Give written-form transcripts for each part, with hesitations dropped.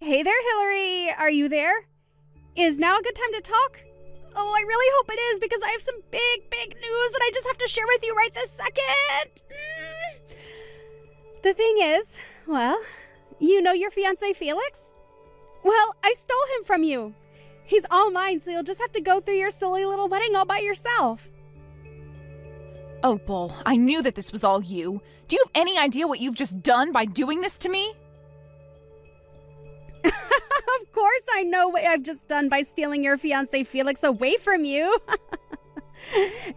Hey there, Hillary. Are you there? Is now a good time to talk? Oh, I really hope it is because I have some big news that I just have to share with you right this second. The thing is, well, you know your fiancé Felix? Well, I stole him from you. He's all mine, so you'll just have to go through your silly little wedding all by yourself. Opal, I knew that this was all you. Do you have any idea what you've just done by doing this to me? Of course I know what I've just done by stealing your fiancé Felix away from you.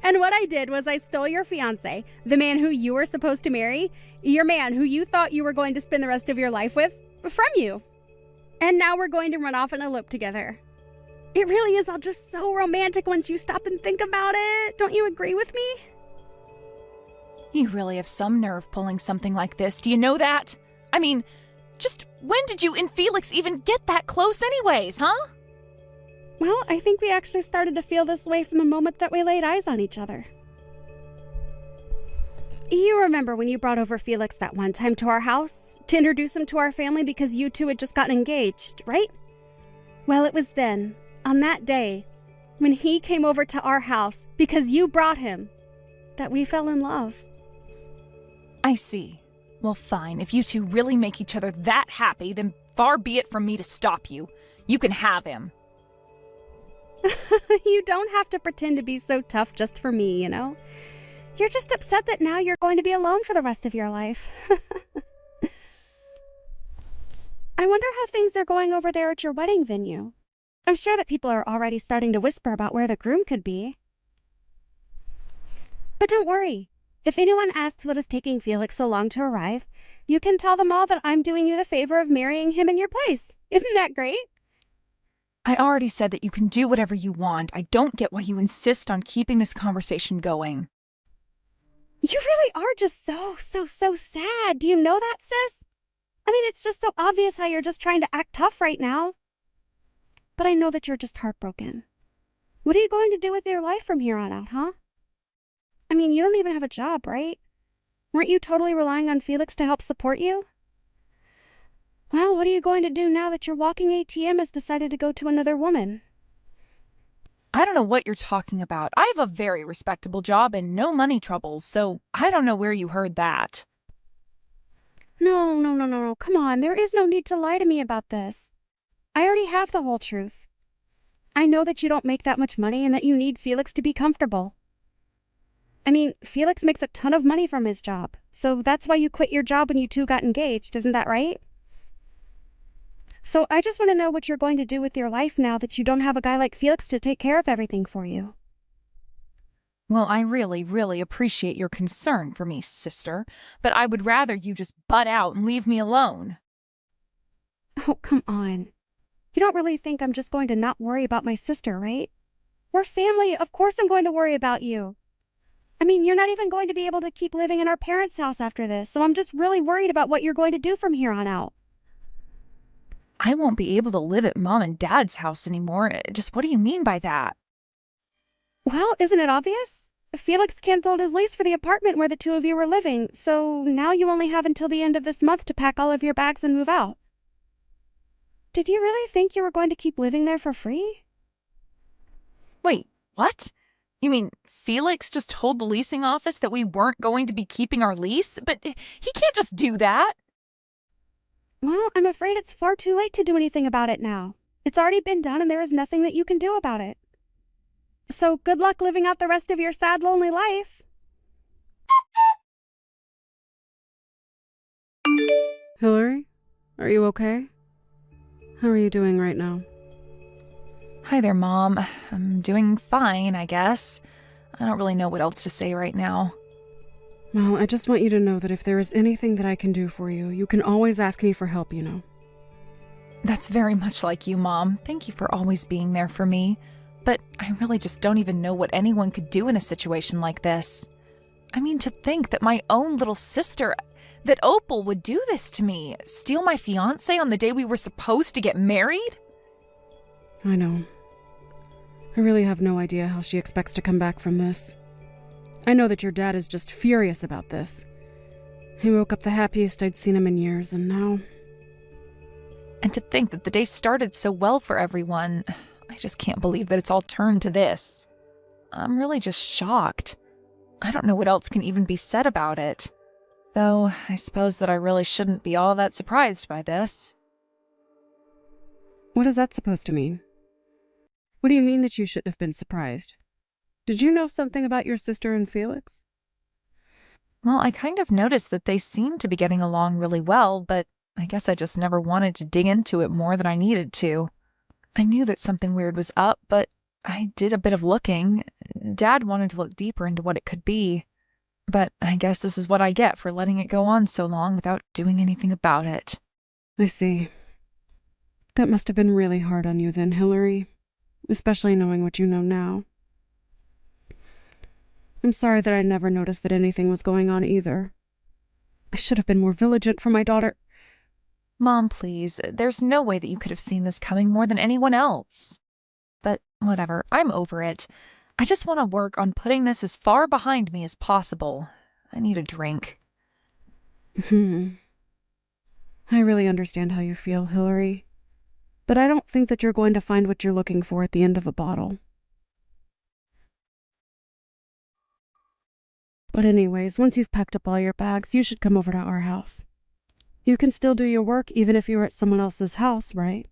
And what I did was I stole your fiancé, the man who you were supposed to marry, your man who you thought you were going to spend the rest of your life with, from you. And now we're going to run off and elope together. It really is all just so romantic once you stop and think about it. Don't you agree with me? You really have some nerve pulling something like this. Do you know that? I mean, just when did you and Felix even get that close anyways, huh? Well, I think we actually started to feel this way from the moment that we laid eyes on each other. You remember when you brought over Felix that one time to our house to introduce him to our family because you two had just gotten engaged, right? Well, it was then, on that day, when he came over to our house because you brought him, that we fell in love. I see. Well, fine. If you two really make each other that happy, then far be it from me to stop you. You can have him. You don't have to pretend to be so tough just for me, you know? You're just upset that now you're going to be alone for the rest of your life. I wonder how things are going over there at your wedding venue. I'm sure that people are already starting to whisper about where the groom could be. But don't worry. If anyone asks what is taking Felix so long to arrive, you can tell them all that I'm doing you the favor of marrying him in your place. Isn't that great? I already said that you can do whatever you want. I don't get why you insist on keeping this conversation going. You really are just so sad. Do you know that, sis? I mean, it's just so obvious how you're just trying to act tough right now. But I know that you're just heartbroken. What are you going to do with your life from here on out, huh? I mean, you don't even have a job, right? Weren't you totally relying on Felix to help support you? Well, what are you going to do now that your walking ATM has decided to go to another woman? I don't know what you're talking about. I have a very respectable job and no money troubles, so I don't know where you heard that. No. Come on, there is no need to lie to me about this. I already have the whole truth. I know that you don't make that much money and that you need Felix to be comfortable. I mean, Felix makes a ton of money from his job, so that's why you quit your job when you two got engaged, isn't that right? So I just want to know what you're going to do with your life now that you don't have a guy like Felix to take care of everything for you. Well, I really appreciate your concern for me, sister, but I would rather you just butt out and leave me alone. Oh, come on. You don't really think I'm just going to not worry about my sister, right? We're family. Of course I'm going to worry about you. I mean, you're not even going to be able to keep living in our parents' house after this, so I'm just really worried about what you're going to do from here on out. I won't be able to live at Mom and Dad's house anymore. Just what do you mean by that? Well, isn't it obvious? Felix canceled his lease for the apartment where the two of you were living, so now you only have until the end of this month to pack all of your bags and move out. Did you really think you were going to keep living there for free? Wait, what? You mean Felix just told the leasing office that we weren't going to be keeping our lease? But he can't just do that. Well, I'm afraid it's far too late to do anything about it now. It's already been done and there is nothing that you can do about it. So good luck living out the rest of your sad, lonely life. Hillary, are you okay? How are you doing right now? Hi there, Mom. I'm doing fine, I guess. I don't really know what else to say right now. Well, I just want you to know that if there is anything that I can do for you, you can always ask me for help, you know. That's very much like you, Mom. Thank you for always being there for me. But I really just don't even know what anyone could do in a situation like this. I mean, to think that my own little sister, that Opal would do this to me, steal my fiancé on the day we were supposed to get married? I know. I really have no idea how she expects to come back from this. I know that your dad is just furious about this. He woke up the happiest I'd seen him in years, and now... And to think that the day started so well for everyone. I just can't believe that it's all turned to this. I'm really just shocked. I don't know what else can even be said about it. Though, I suppose that I really shouldn't be all that surprised by this. What is that supposed to mean? What do you mean that you shouldn't have been surprised? Did you know something about your sister and Felix? Well, I kind of noticed that they seemed to be getting along really well, but I guess I just never wanted to dig into it more than I needed to. I knew that something weird was up, but I did a bit of looking. Dad wanted to look deeper into what it could be. But I guess this is what I get for letting it go on so long without doing anything about it. I see. That must have been really hard on you then, Hillary. Especially knowing what you know now. I'm sorry that I never noticed that anything was going on either. I should have been more vigilant for my daughter. Mom, please, there's no way that you could have seen this coming more than anyone else. But whatever, I'm over it. I just want to work on putting this as far behind me as possible. I need a drink. I really understand how you feel, Hillary. But I don't think that you're going to find what you're looking for at the end of a bottle. But anyways, once you've packed up all your bags, you should come over to our house. You can still do your work even if you're at someone else's house, right?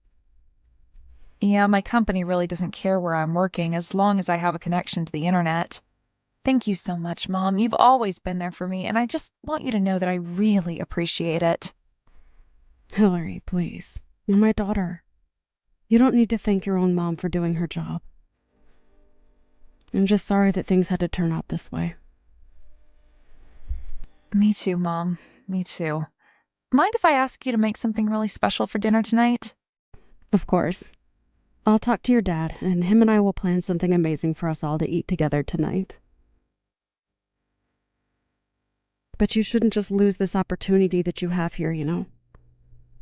Yeah, my company really doesn't care where I'm working as long as I have a connection to the internet. Thank you so much, Mom. You've always been there for me, and I just want you to know that I really appreciate it. Hillary, please. You're my daughter. You don't need to thank your own mom for doing her job. I'm just sorry that things had to turn out this way. Me too, Mom. Me too. Mind if I ask you to make something really special for dinner tonight? Of course. I'll talk to your dad, and him and I will plan something amazing for us all to eat together tonight. But you shouldn't just lose this opportunity that you have here, you know.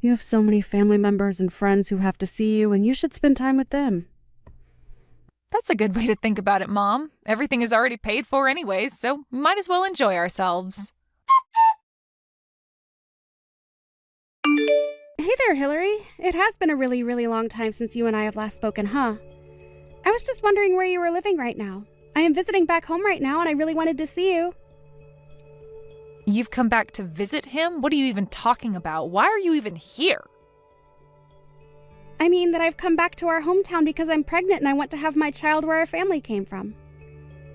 You have so many family members and friends who have to see you, and you should spend time with them. That's a good way to think about it, Mom. Everything is already paid for anyways, so we might as well enjoy ourselves. Hey there, Hillary. It has been a really, really long time since you and I have last spoken, huh? I was just wondering where you were living right now. I am visiting back home right now, and I really wanted to see you. You've come back to visit him? What are you even talking about? Why are you even here? I mean that I've come back to our hometown because I'm pregnant and I want to have my child where our family came from.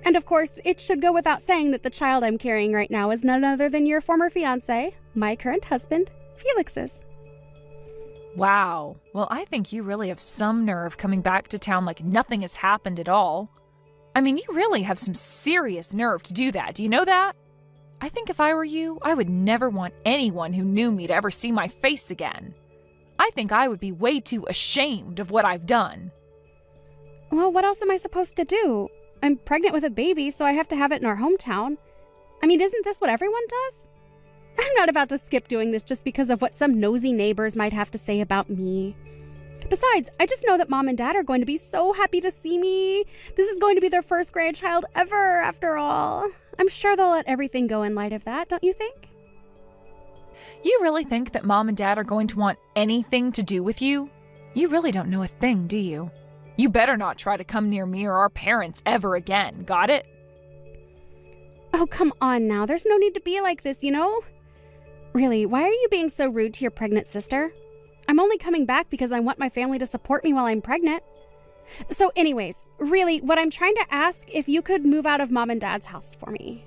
And of course, it should go without saying that the child I'm carrying right now is none other than your former fiancé, my current husband, Felix's. Wow. Well, I think you really have some nerve coming back to town like nothing has happened at all. I mean, you really have some serious nerve to do that. Do you know that? I think if I were you, I would never want anyone who knew me to ever see my face again. I think I would be way too ashamed of what I've done. Well, what else am I supposed to do? I'm pregnant with a baby, so I have to have it in our hometown. I mean, isn't this what everyone does? I'm not about to skip doing this just because of what some nosy neighbors might have to say about me. Besides, I just know that Mom and Dad are going to be so happy to see me. This is going to be their first grandchild ever, after all. I'm sure they'll let everything go in light of that, don't you think? You really think that Mom and Dad are going to want anything to do with you? You really don't know a thing, do you? You better not try to come near me or our parents ever again, got it? Oh, come on now. There's no need to be like this, you know? Really, why are you being so rude to your pregnant sister? I'm only coming back because I want my family to support me while I'm pregnant. So anyways, really, what I'm trying to ask if you could move out of Mom and Dad's house for me.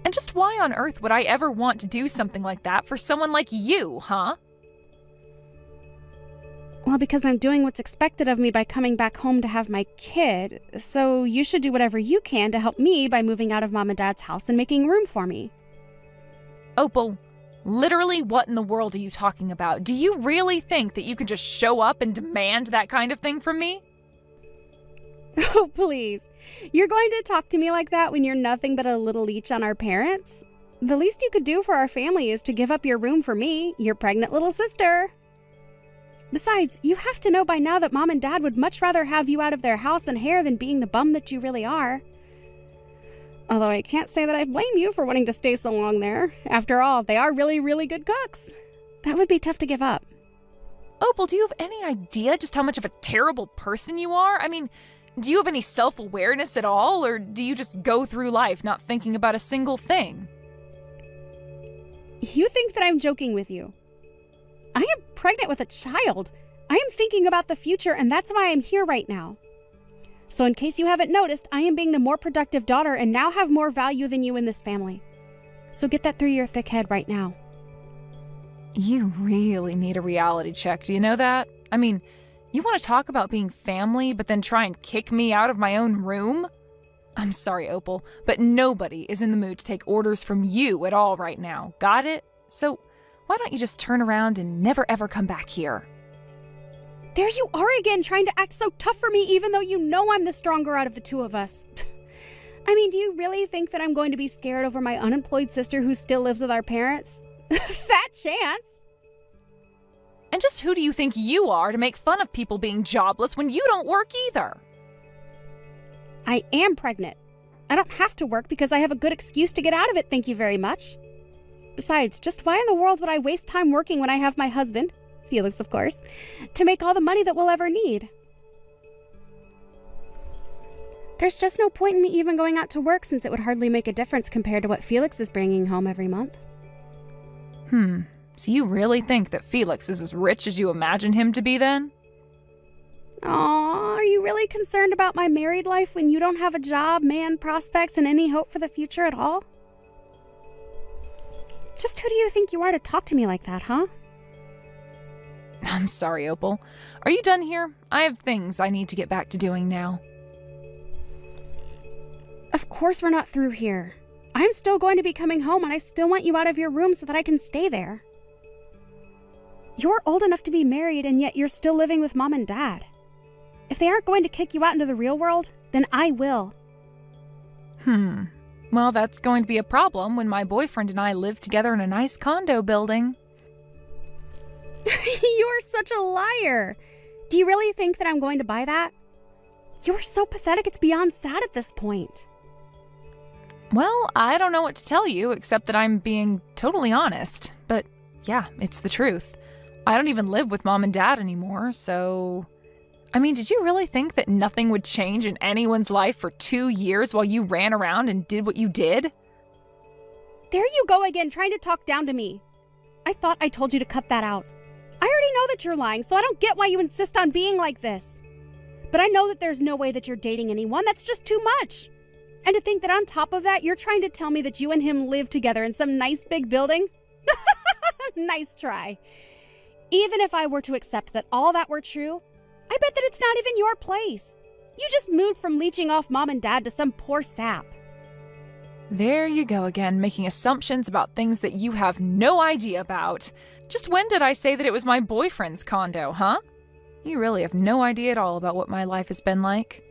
And just why on earth would I ever want to do something like that for someone like you, huh? Well, because I'm doing what's expected of me by coming back home to have my kid. So you should do whatever you can to help me by moving out of Mom and Dad's house and making room for me. Opal, literally what in the world are you talking about? Do you really think that you could just show up and demand that kind of thing from me? Oh, please. You're going to talk to me like that when you're nothing but a little leech on our parents? The least you could do for our family is to give up your room for me, your pregnant little sister. Besides, you have to know by now that Mom and Dad would much rather have you out of their house and hair than being the bum that you really are. Although I can't say that I blame you for wanting to stay so long there. After all, they are really, really good cooks. That would be tough to give up. Opal, do you have any idea just how much of a terrible person you are? I mean, do you have any self-awareness at all, or do you just go through life not thinking about a single thing? You think that I'm joking with you. I am pregnant with a child. I am thinking about the future, and that's why I'm here right now. So in case you haven't noticed, I am being the more productive daughter and now have more value than you in this family. So get that through your thick head right now. You really need a reality check, do you know that? I mean, you want to talk about being family, but then try and kick me out of my own room? I'm sorry, Opal, but nobody is in the mood to take orders from you at all right now. Got it? So why don't you just turn around and never ever come back here? There you are again, trying to act so tough for me even though you know I'm the stronger out of the two of us. I mean, do you really think that I'm going to be scared over my unemployed sister who still lives with our parents? Fat chance. And just who do you think you are to make fun of people being jobless when you don't work either? I am pregnant. I don't have to work because I have a good excuse to get out of it, thank you very much. Besides, just why in the world would I waste time working when I have my husband, Felix of course, to make all the money that we'll ever need? There's just no point in me even going out to work since it would hardly make a difference compared to what Felix is bringing home every month. So you really think that Felix is as rich as you imagine him to be then? Aw, are you really concerned about my married life when you don't have a job, man, prospects, and any hope for the future at all? Just who do you think you are to talk to me like that, huh? I'm sorry, Opal. Are you done here? I have things I need to get back to doing now. Of course we're not through here. I'm still going to be coming home and I still want you out of your room so that I can stay there. You're old enough to be married and yet you're still living with mom and dad. If they aren't going to kick you out into the real world, then I will. Well, that's going to be a problem when my boyfriend and I live together in a nice condo building. You're such a liar. Do you really think that I'm going to buy that? You're so pathetic it's beyond sad at this point. Well, I don't know what to tell you except that I'm being totally honest. But yeah, it's the truth. I don't even live with mom and dad anymore, so... I mean, did you really think that nothing would change in anyone's life for 2 years while you ran around and did what you did? There you go again, trying to talk down to me. I thought I told you to cut that out. I already know that you're lying, so I don't get why you insist on being like this. But I know that there's no way that you're dating anyone. That's just too much. And to think that on top of that, you're trying to tell me that you and him live together in some nice big building? Nice try. Even if I were to accept that all that were true, I bet that it's not even your place. You just moved from leeching off mom and dad to some poor sap. There you go again, making assumptions about things that you have no idea about. Just when did I say that it was my boyfriend's condo, huh? You really have no idea at all about what my life has been like.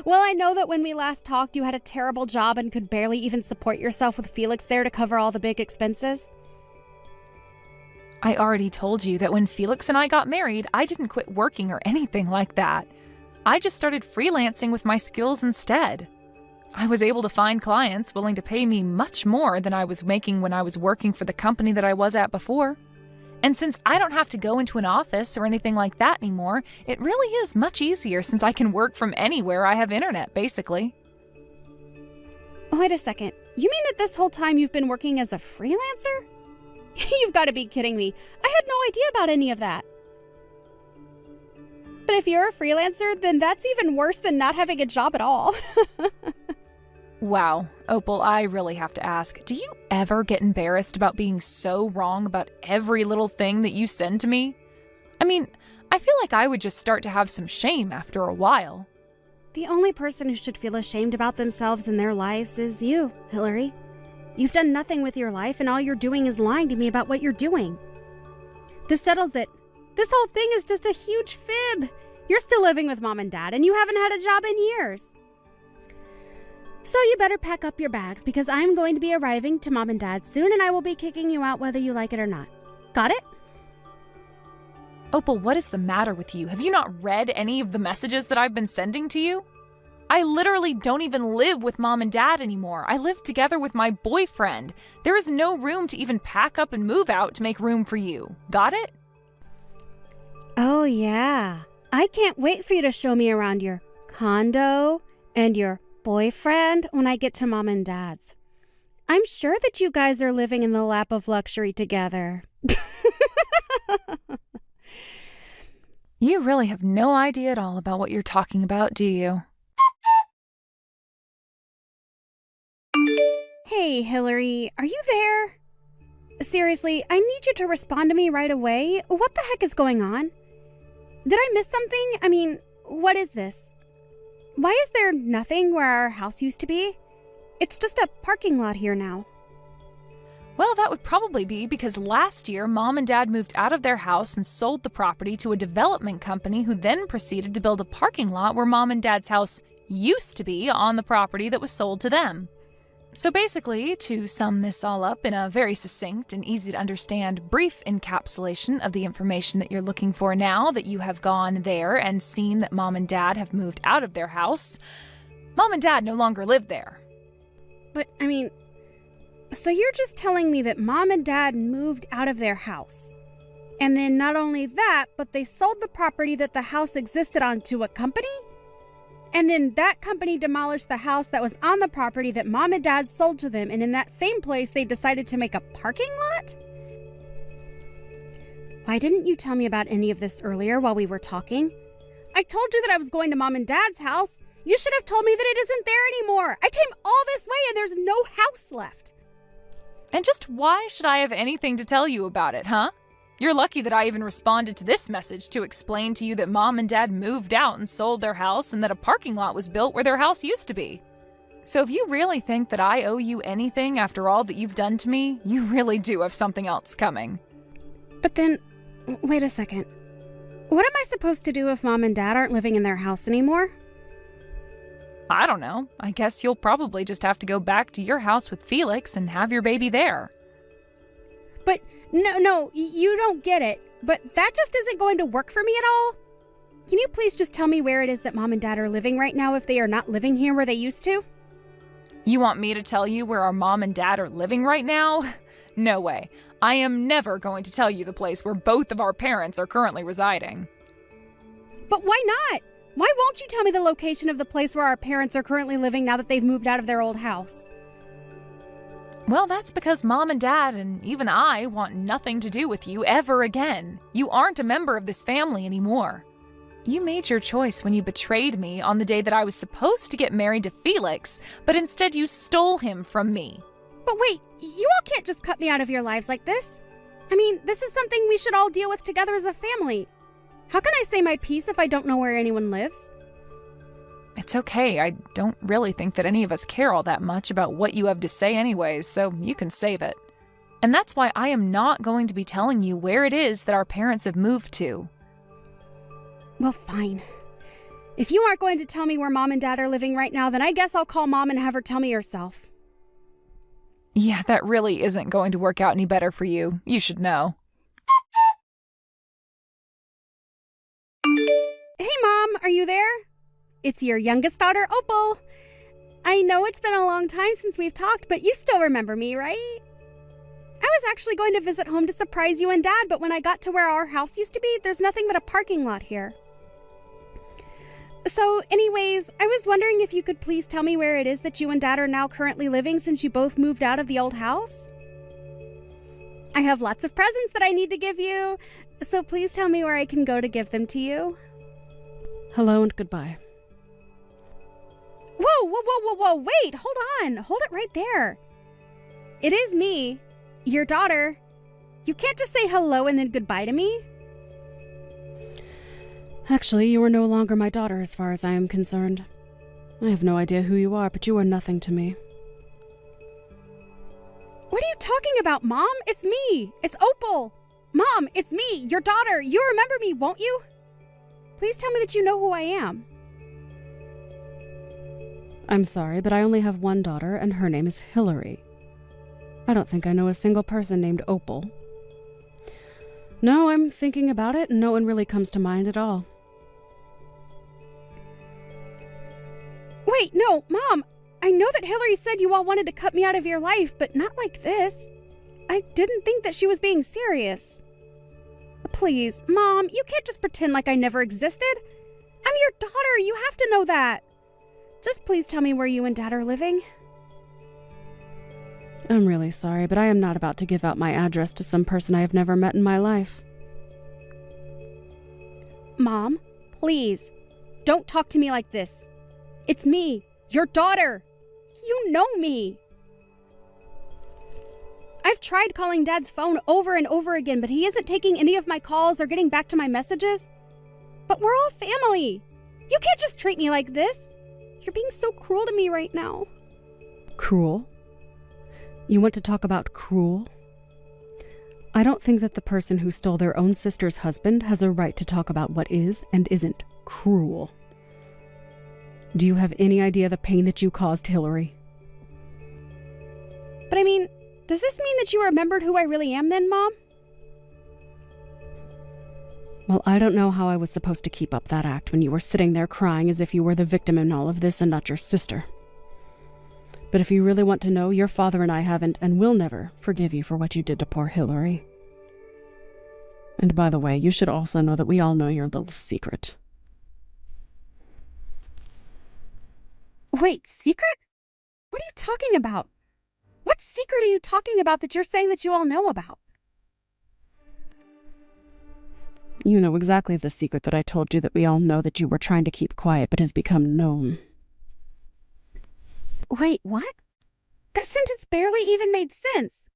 Well, I know that when we last talked, you had a terrible job and could barely even support yourself with Felix there to cover all the big expenses. I already told you that when Felix and I got married, I didn't quit working or anything like that. I just started freelancing with my skills instead. I was able to find clients willing to pay me much more than I was making when I was working for the company that I was at before. And since I don't have to go into an office or anything like that anymore, it really is much easier since I can work from anywhere I have internet, basically. Wait a second. You mean that this whole time you've been working as a freelancer? You've got to be kidding me. I had no idea about any of that. But if you're a freelancer, then that's even worse than not having a job at all. Wow, Opal, I really have to ask, do you ever get embarrassed about being so wrong about every little thing that you send to me? I mean, I feel like I would just start to have some shame after a while. The only person who should feel ashamed about themselves and their lives is you, Hillary. You've done nothing with your life, and all you're doing is lying to me about what you're doing. This settles it. This whole thing is just a huge fib. You're still living with mom and dad, and you haven't had a job in years. So you better pack up your bags, because I'm going to be arriving to mom and dad soon, and I will be kicking you out whether you like it or not. Got it? Opal, what is the matter with you? Have you not read any of the messages that I've been sending to you? I literally don't even live with mom and dad anymore. I live together with my boyfriend. There is no room to even pack up and move out to make room for you. Got it? Oh, yeah. I can't wait for you to show me around your condo and your boyfriend when I get to mom and dad's. I'm sure that you guys are living in the lap of luxury together. You really have no idea at all about what you're talking about, do you? Hey, Hillary, are you there? Seriously, I need you to respond to me right away. What the heck is going on? Did I miss something? I mean, what is this? Why is there nothing where our house used to be? It's just a parking lot here now. Well, that would probably be because last year, mom and dad moved out of their house and sold the property to a development company who then proceeded to build a parking lot where mom and dad's house used to be on the property that was sold to them. So basically, to sum this all up in a very succinct and easy to understand brief encapsulation of the information that you're looking for now that you have gone there and seen that mom and dad have moved out of their house, mom and dad no longer live there. But, I mean, so you're just telling me that mom and dad moved out of their house. And then not only that, but they sold the property that the house existed on to a company? And then that company demolished the house that was on the property that mom and dad sold to them, and in that same place they decided to make a parking lot? Why didn't you tell me about any of this earlier while we were talking? I told you that I was going to mom and dad's house. You should have told me that it isn't there anymore. I came all this way and there's no house left. And just why should I have anything to tell you about it, huh? You're lucky that I even responded to this message to explain to you that mom and dad moved out and sold their house and that a parking lot was built where their house used to be. So if you really think that I owe you anything after all that you've done to me, you really do have something else coming. But then, wait a second. What am I supposed to do if mom and dad aren't living in their house anymore? I don't know. I guess you'll probably just have to go back to your house with Felix and have your baby there. But no, you don't get it. But that just isn't going to work for me at all. Can you please just tell me where it is that mom and dad are living right now if they are not living here where they used to? You want me to tell you where our mom and dad are living right now? No way. I am never going to tell you the place where both of our parents are currently residing. But why not? Why won't you tell me the location of the place where our parents are currently living now that they've moved out of their old house? Well, that's because mom and dad and even I want nothing to do with you ever again. You aren't a member of this family anymore. You made your choice when you betrayed me on the day that I was supposed to get married to Felix, but instead you stole him from me. But wait, you all can't just cut me out of your lives like this. I mean, this is something we should all deal with together as a family. How can I say my piece if I don't know where anyone lives? It's okay. I don't really think that any of us care all that much about what you have to say anyways, so you can save it. And that's why I am not going to be telling you where it is that our parents have moved to. Well, fine. If you aren't going to tell me where mom and dad are living right now, then I guess I'll call mom and have her tell me herself. Yeah, that really isn't going to work out any better for you. You should know. Hey, Mom, are you there? It's your youngest daughter, Opal. I know it's been a long time since we've talked, but you still remember me, right? I was actually going to visit home to surprise you and Dad, but when I got to where our house used to be, there's nothing but a parking lot here. So, anyways, I was wondering if you could please tell me where it is that you and Dad are now currently living since you both moved out of the old house? I have lots of presents that I need to give you, so please tell me where I can go to give them to you. Hello and goodbye. Whoa, wait, hold on. Hold it right there. It is me, your daughter. You can't just say hello and then goodbye to me. Actually, you are no longer my daughter as far as I am concerned. I have no idea who you are, but you are nothing to me. What are you talking about, Mom? It's me. It's Opal. Mom, it's me, your daughter. You remember me, won't you? Please tell me that you know who I am. I'm sorry, but I only have one daughter, and her name is Hillary. I don't think I know a single person named Opal. No, I'm thinking about it, and no one really comes to mind at all. No, Mom, I know that Hillary said you all wanted to cut me out of your life, but not like this. I didn't think that she was being serious. Please, Mom, you can't just pretend like I never existed. I'm your daughter, you have to know that. Just please tell me where you and Dad are living. I'm really sorry, but I am not about to give out my address to some person I have never met in my life. Mom, please, don't talk to me like this. It's me, your daughter. You know me. I've tried calling Dad's phone over and over again, but he isn't taking any of my calls or getting back to my messages. But we're all family. You can't just treat me like this. You're being so cruel to me right now. Cruel? You want to talk about cruel? I don't think that the person who stole their own sister's husband has a right to talk about what is and isn't cruel. Do you have any idea the pain that you caused Hillary? But I mean, does this mean that you remembered who I really am then, Mom? Well, I don't know how I was supposed to keep up that act when you were sitting there crying as if you were the victim in all of this and not your sister. But if you really want to know, your father and I haven't and will never forgive you for what you did to poor Hillary. And by the way, you should also know that we all know your little secret. Wait, secret? What are you talking about? What secret are you talking about that you're saying that you all know about? You know exactly the secret that I told you that we all know that you were trying to keep quiet but has become known. Wait, what? That sentence barely even made sense.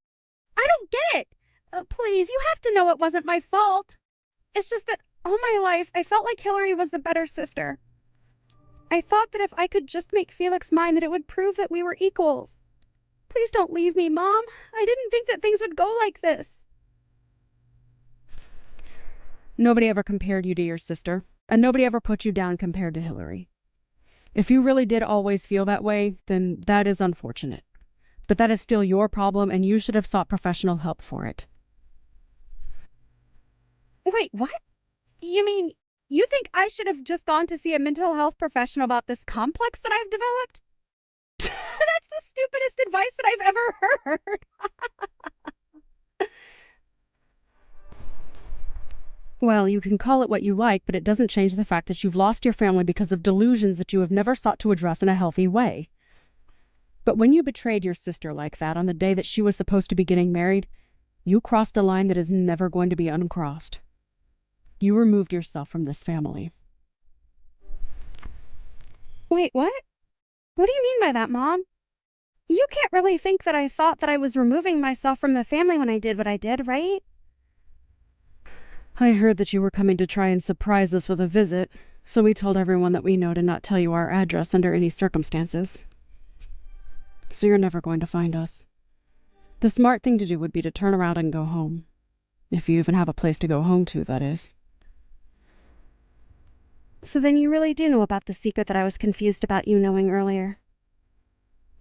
I don't get it. Please, you have to know it wasn't my fault. It's just that all my life I felt like Hillary was the better sister. I thought that if I could just make Felix mine, that it would prove that we were equals. Please don't leave me, Mom. I didn't think that things would go like this. Nobody ever compared you to your sister, and nobody ever put you down compared to Hillary. If you really did always feel that way, then that is unfortunate. But that is still your problem, and you should have sought professional help for it. Wait, what? You mean, you think I should have just gone to see a mental health professional about this complex that I've developed? That's the stupidest advice that I've ever heard. Well, you can call it what you like, but it doesn't change the fact that you've lost your family because of delusions that you have never sought to address in a healthy way. But when you betrayed your sister like that on the day that she was supposed to be getting married, you crossed a line that is never going to be uncrossed. You removed yourself from this family. Wait, what? What do you mean by that, Mom? You can't really think that I thought that I was removing myself from the family when I did what I did, right? I heard that you were coming to try and surprise us with a visit, so we told everyone that we know to not tell you our address under any circumstances. So you're never going to find us. The smart thing to do would be to turn around and go home. If you even have a place to go home to, that is. So then you really do know about the secret that I was confused about you knowing earlier.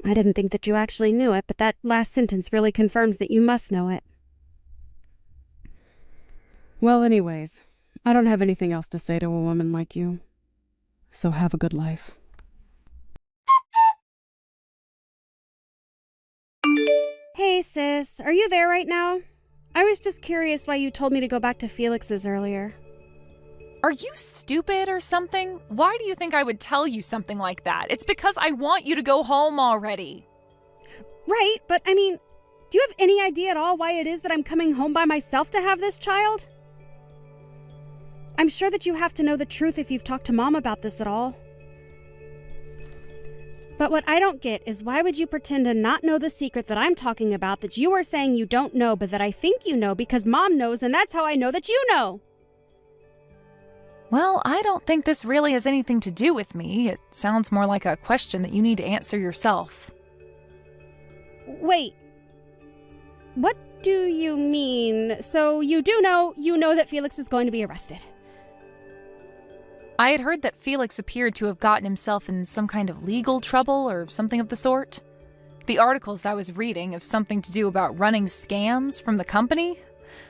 I didn't think that you actually knew it, but that last sentence really confirms that you must know it. Well, anyways, I don't have anything else to say to a woman like you. So have a good life. Hey, sis, are you there right now? I was just curious why you told me to go back to Felix's earlier. Are you stupid or something? Why do you think I would tell you something like that? It's because I want you to go home already. Right, but I mean, do you have any idea at all why it is that I'm coming home by myself to have this child? I'm sure that you have to know the truth if you've talked to Mom about this at all. But what I don't get is why would you pretend to not know the secret that I'm talking about that you are saying you don't know but that I think you know because Mom knows and that's how I know that you know? Well, I don't think this really has anything to do with me. It sounds more like a question that you need to answer yourself. Wait. What do you mean? So you know that Felix is going to be arrested? I had heard that Felix appeared to have gotten himself in some kind of legal trouble or something of the sort. The articles I was reading have something to do about running scams from the company.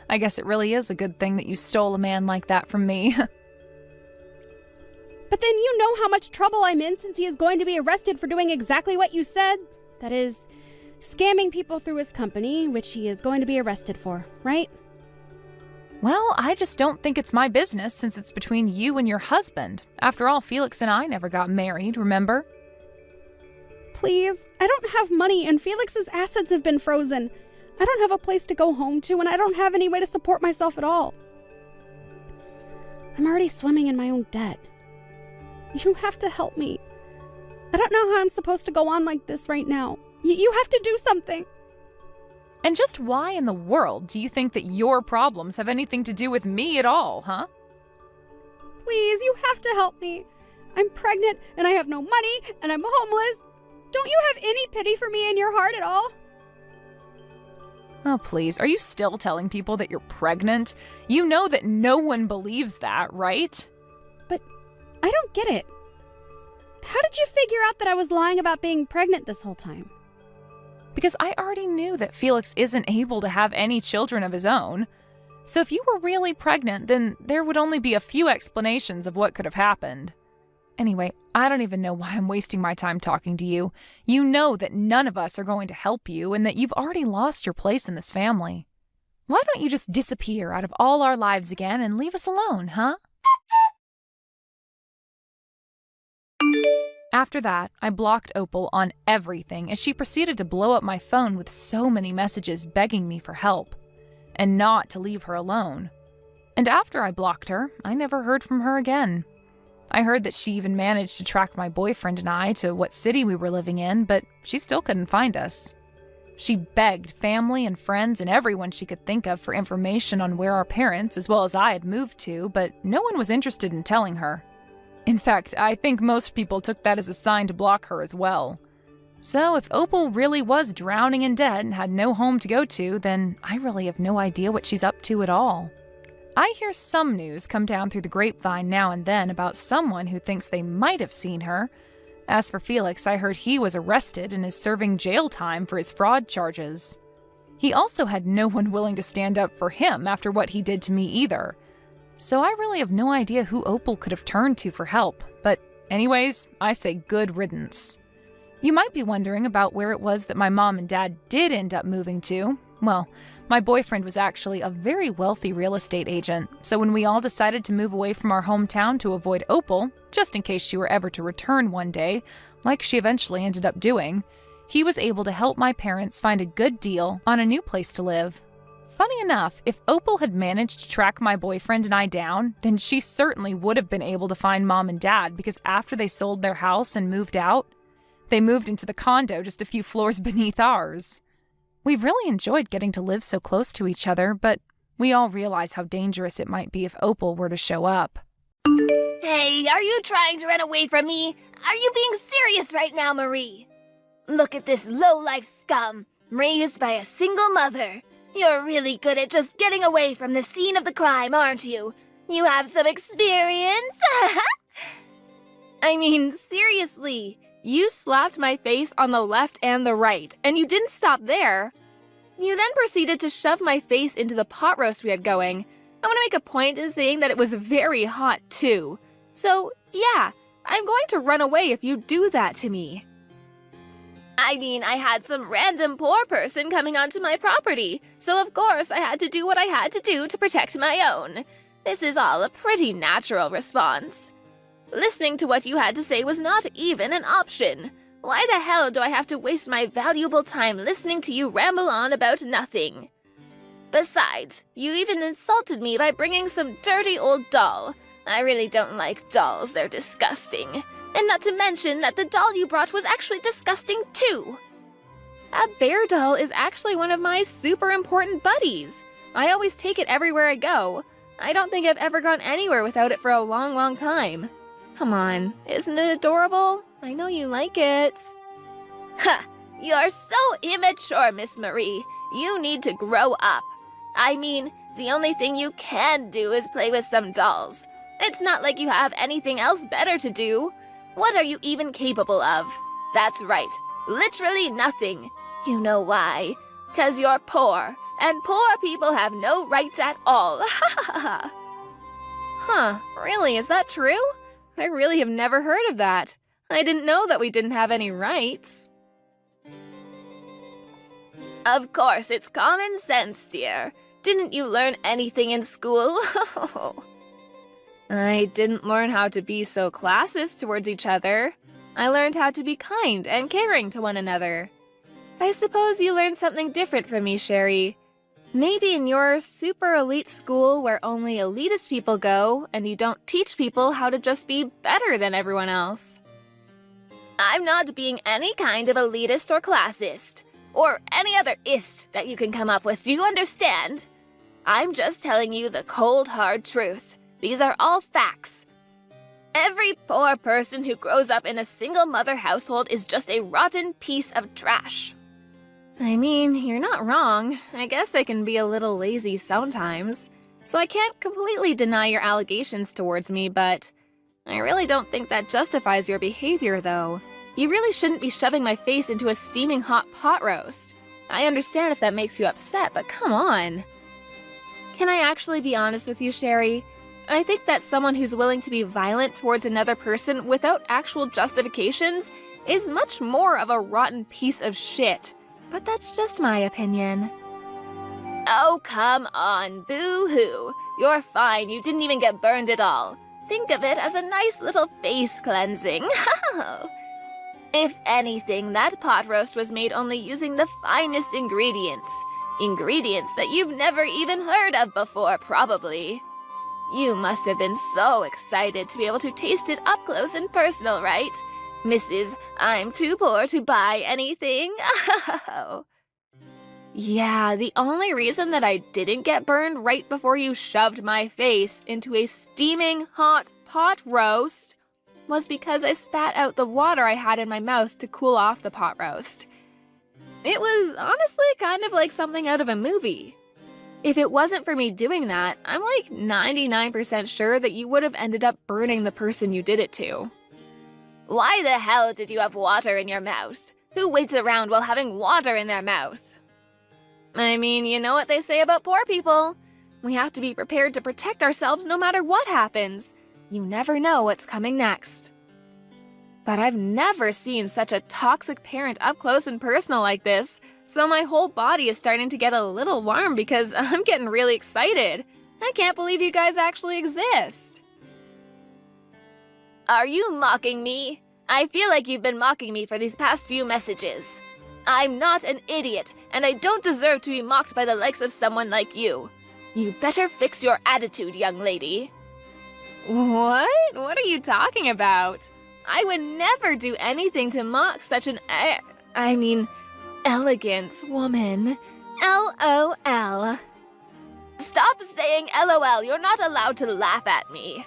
I guess it really is a good thing that you stole a man like that from me. But then you know how much trouble I'm in since he is going to be arrested for doing exactly what you said. That is, scamming people through his company, which he is going to be arrested for, right? Well, I just don't think it's my business since it's between you and your husband. After all, Felix and I never got married, remember? Please, I don't have money and Felix's assets have been frozen. I don't have a place to go home to and I don't have any way to support myself at all. I'm already swimming in my own debt. You have to help me. I don't know how I'm supposed to go on like this right now. You have to do something. And just why in the world do you think that your problems have anything to do with me at all, huh? Please, you have to help me. I'm pregnant and I have no money and I'm homeless. Don't you have any pity for me in your heart at all? Oh, please, are you still telling people that you're pregnant? You know that no one believes that, right? But I don't get it. How did you figure out that I was lying about being pregnant this whole time? Because I already knew that Felix isn't able to have any children of his own. So if you were really pregnant, then there would only be a few explanations of what could have happened. Anyway, I don't even know why I'm wasting my time talking to you. You know that none of us are going to help you and that you've already lost your place in this family. Why don't you just disappear out of all our lives again and leave us alone, huh? After that, I blocked Opal on everything as she proceeded to blow up my phone with so many messages begging me for help and not to leave her alone. And after I blocked her, I never heard from her again. I heard that she even managed to track my boyfriend and I to what city we were living in, but she still couldn't find us. She begged family and friends and everyone she could think of for information on where our parents, as well as I, had moved to, but no one was interested in telling her. In fact, I think most people took that as a sign to block her as well. So if Opal really was drowning in debt and had no home to go to, then I really have no idea what she's up to at all. I hear some news come down through the grapevine now and then about someone who thinks they might have seen her. As for Felix, I heard he was arrested and is serving jail time for his fraud charges. He also had no one willing to stand up for him after what he did to me either. So I really have no idea who Opal could have turned to for help, but anyways, I say good riddance. You might be wondering about where it was that my mom and dad did end up moving to. Well, my boyfriend was actually a very wealthy real estate agent, so when we all decided to move away from our hometown to avoid Opal, just in case she were ever to return one day, like she eventually ended up doing, he was able to help my parents find a good deal on a new place to live. Funny enough, if Opal had managed to track my boyfriend and I down, then she certainly would have been able to find mom and dad because after they sold their house and moved out, they moved into the condo just a few floors beneath ours. We've really enjoyed getting to live so close to each other, but we all realize how dangerous it might be if Opal were to show up. Hey, are you trying to run away from me? Are you being serious right now, Marie? Look at this low-life scum, raised by a single mother. You're really good at just getting away from the scene of the crime, aren't you? You have some experience? I mean, seriously, you slapped my face on the left and the right, and you didn't stop there. You then proceeded to shove my face into the pot roast we had going. I want to make a point in saying that it was very hot, too. So, yeah, I'm going to run away if you do that to me. I mean, I had some random poor person coming onto my property, so of course I had to do what I had to do to protect my own. This is all a pretty natural response. Listening to what you had to say was not even an option. Why the hell do I have to waste my valuable time listening to you ramble on about nothing? Besides, you even insulted me by bringing some dirty old doll. I really don't like dolls, they're disgusting. And not to mention that the doll you brought was actually disgusting too. A bear doll is actually one of my super important buddies. I always take it everywhere I go. I don't think I've ever gone anywhere without it for a long, long time. Come on, isn't it adorable? I know you like it. Ha! You're so immature, Miss Marie. You need to grow up. I mean, the only thing you can do is play with some dolls. It's not like you have anything else better to do. What are you even capable of? That's right, literally nothing. You know why? 'Cause you're poor, and poor people have no rights at all. Ha ha ha. Huh, really, is that true? I really have never heard of that. I didn't know that we didn't have any rights. Of course, it's common sense, dear. Didn't you learn anything in school? I didn't learn how to be so classist towards each other. I learned how to be kind and caring to one another. I suppose you learned something different from me, Sherry. Maybe in your super elite school where only elitist people go and you don't teach people how to just be better than everyone else. I'm not being any kind of elitist or classist, or any other ist that you can come up with, do you understand? I'm just telling you the cold, hard truth. These are all facts. Every poor person who grows up in a single-mother household is just a rotten piece of trash. I mean, you're not wrong. I guess I can be a little lazy sometimes. So I can't completely deny your allegations towards me, but I really don't think that justifies your behavior, though. You really shouldn't be shoving my face into a steaming hot pot roast. I understand if that makes you upset, but come on. Can I actually be honest with you, Sherry? I think that someone who's willing to be violent towards another person without actual justifications is much more of a rotten piece of shit. But that's just my opinion. Oh, come on, boo-hoo. You're fine, you didn't even get burned at all. Think of it as a nice little face cleansing. If anything, that pot roast was made only using the finest ingredients. Ingredients that you've never even heard of before, probably. You must have been so excited to be able to taste it up close and personal, right? Mrs. I'm too poor to buy anything. Yeah, the only reason that I didn't get burned right before you shoved my face into a steaming hot pot roast was because I spat out the water I had in my mouth to cool off the pot roast. It was honestly kind of like something out of a movie. If it wasn't for me doing that, I'm like 99% sure that you would have ended up burning the person you did it to. Why the hell did you have water in your mouth? Who waits around while having water in their mouth? I mean, you know what they say about poor people. We have to be prepared to protect ourselves no matter what happens. You never know what's coming next. But I've never seen such a toxic parent up close and personal like this, so my whole body is starting to get a little warm because I'm getting really excited. I can't believe you guys actually exist. Are you mocking me? I feel like you've been mocking me for these past few messages. I'm not an idiot, and I don't deserve to be mocked by the likes of someone like you. You better fix your attitude, young lady. What? What are you talking about? I would never do anything to mock such an elegant woman. LOL. Stop saying LOL, you're not allowed to laugh at me.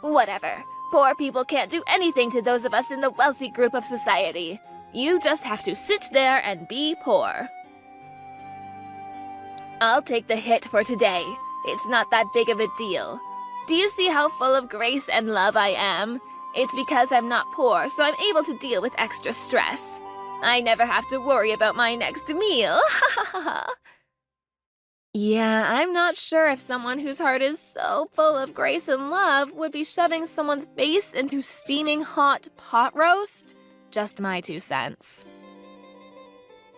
Whatever. Poor people can't do anything to those of us in the wealthy group of society. You just have to sit there and be poor. I'll take the hit for today. It's not that big of a deal. Do you see how full of grace and love I am? It's because I'm not poor, so I'm able to deal with extra stress. I never have to worry about my next meal. Yeah, I'm not sure if someone whose heart is so full of grace and love would be shoving someone's face into steaming hot pot roast. Just my 2 cents.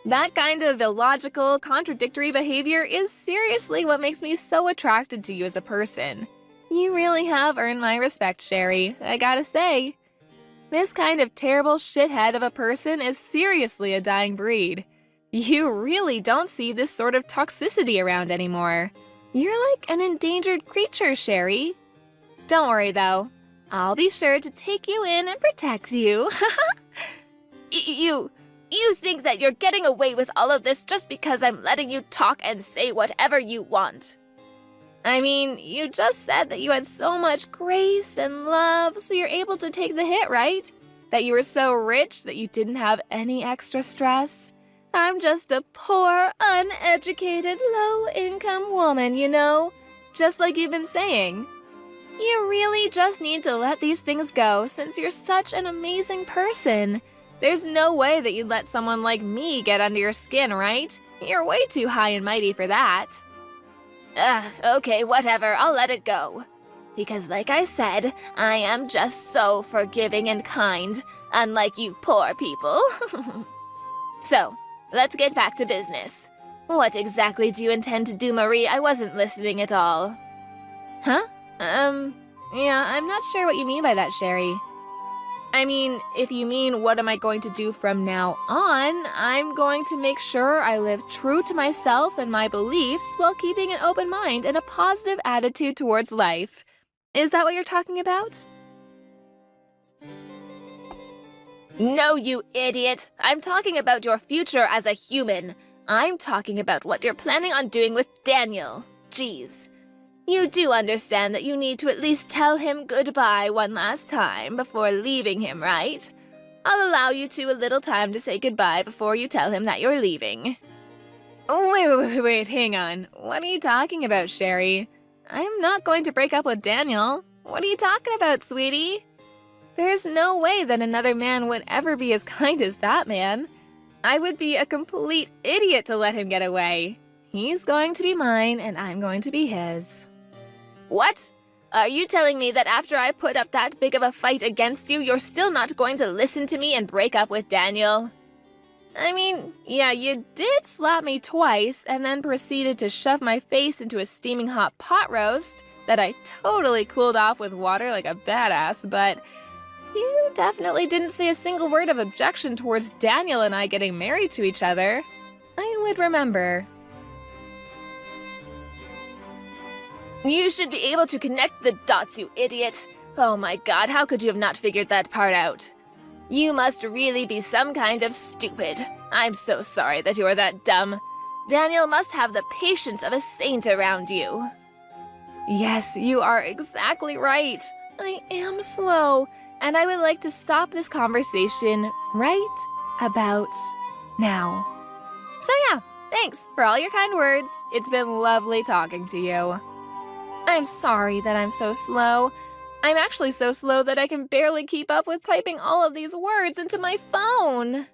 That kind of illogical, contradictory behavior is seriously what makes me so attracted to you as a person. You really have earned my respect, Sherry, I gotta say. This kind of terrible shithead of a person is seriously a dying breed. You really don't see this sort of toxicity around anymore. You're like an endangered creature, Sherry. Don't worry, though. I'll be sure to take you in and protect you. You think that you're getting away with all of this just because I'm letting you talk and say whatever you want. I mean, you just said that you had so much grace and love, so you're able to take the hit, right? That you were so rich that you didn't have any extra stress. I'm just a poor, uneducated, low-income woman, you know? Just like you've been saying. You really just need to let these things go since you're such an amazing person. There's no way that you'd let someone like me get under your skin, right? You're way too high and mighty for that. Okay, whatever, I'll let it go. Because like I said, I am just so forgiving and kind, unlike you poor people. So, let's get back to business. What exactly do you intend to do, Marie? I wasn't listening at all. Huh? Yeah, I'm not sure what you mean by that, Sherry. I mean, if you mean what am I going to do from now on, I'm going to make sure I live true to myself and my beliefs while keeping an open mind and a positive attitude towards life. Is that what you're talking about? No, you idiot! I'm talking about your future as a human. I'm talking about what you're planning on doing with Daniel. Jeez. You do understand that you need to at least tell him goodbye one last time before leaving him, right? I'll allow you a little time to say goodbye before you tell him that you're leaving. Oh, wait, hang on. What are you talking about, Sherry? I'm not going to break up with Daniel. What are you talking about, sweetie? There's no way that another man would ever be as kind as that man. I would be a complete idiot to let him get away. He's going to be mine, and I'm going to be his. What? Are you telling me that after I put up that big of a fight against you, you're still not going to listen to me and break up with Daniel? I mean, yeah, you did slap me twice and then proceeded to shove my face into a steaming hot pot roast that I totally cooled off with water like a badass, but you definitely didn't say a single word of objection towards Daniel and I getting married to each other. I would remember. You should be able to connect the dots, you idiot. Oh my god, how could you have not figured that part out? You must really be some kind of stupid. I'm so sorry that you're that dumb. Daniel must have the patience of a saint around you. Yes, you are exactly right. I am slow, and I would like to stop this conversation right about now. So yeah, thanks for all your kind words. It's been lovely talking to you. I'm sorry that I'm so slow. I'm actually so slow that I can barely keep up with typing all of these words into my phone.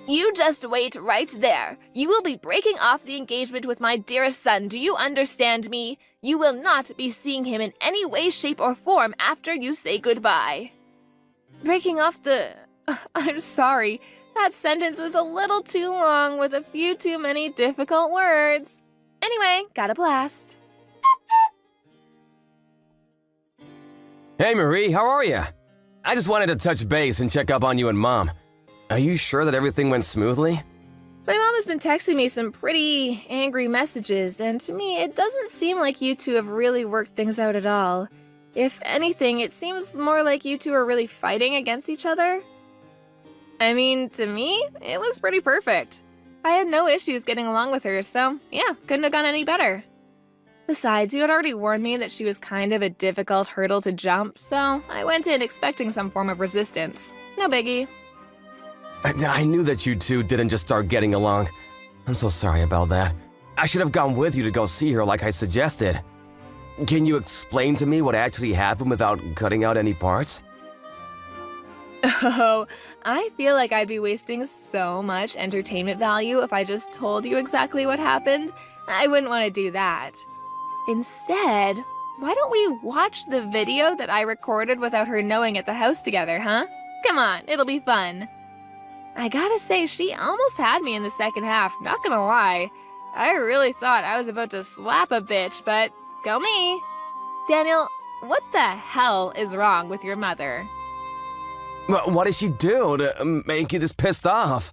You just wait right there. You will be breaking off the engagement with my dearest son. Do you understand me? You will not be seeing him in any way, shape, or form after you say goodbye. Breaking off the... I'm sorry. That sentence was a little too long with a few too many difficult words. Anyway, got a blast. Hey Marie, how are you? I just wanted to touch base and check up on you and Mom. Are you sure that everything went smoothly? My mom has been texting me some pretty angry messages, and to me, it doesn't seem like you two have really worked things out at all. If anything, it seems more like you two are really fighting against each other. I mean, to me, it was pretty perfect. I had no issues getting along with her, so yeah, couldn't have gone any better. Besides, you had already warned me that she was kind of a difficult hurdle to jump, so I went in expecting some form of resistance. No biggie. I knew that you two didn't just start getting along. I'm so sorry about that. I should have gone with you to go see her like I suggested. Can you explain to me what actually happened without cutting out any parts? Oh, I feel like I'd be wasting so much entertainment value if I just told you exactly what happened. I wouldn't want to do that. Instead, why don't we watch the video that I recorded without her knowing at the house together, huh? Come on, it'll be fun. I gotta say, she almost had me in the second half, not gonna lie. I really thought I was about to slap a bitch, but go me. Daniel, what the hell is wrong with your mother? What did she do to make you this pissed off?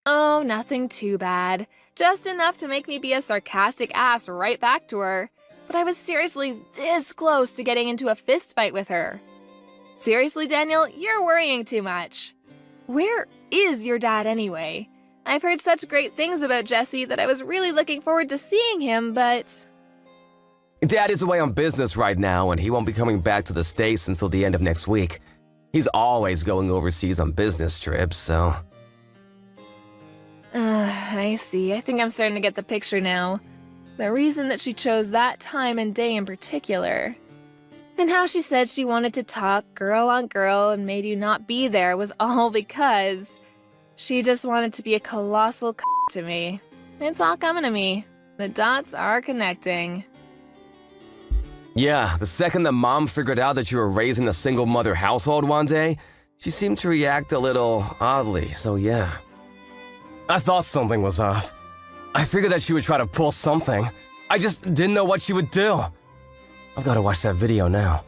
Oh, nothing too bad. Just enough to make me be a sarcastic ass right back to her. But I was seriously this close to getting into a fist fight with her. Seriously, Daniel, you're worrying too much. Where is your dad anyway? I've heard such great things about Jesse that I was really looking forward to seeing him, but... Dad is away on business right now, and he won't be coming back to the States until the end of next week. He's always going overseas on business trips, so... I see. I think I'm starting to get the picture now. The reason that she chose that time and day in particular. And how she said she wanted to talk girl on girl and made you not be there was all because she just wanted to be a colossal to me. It's all coming to me. The dots are connecting. Yeah, the second that Mom figured out that you were raised in a single mother household one day, she seemed to react a little oddly, so yeah. I thought something was off. I figured that she would try to pull something. I just didn't know what she would do. I've got to watch that video now.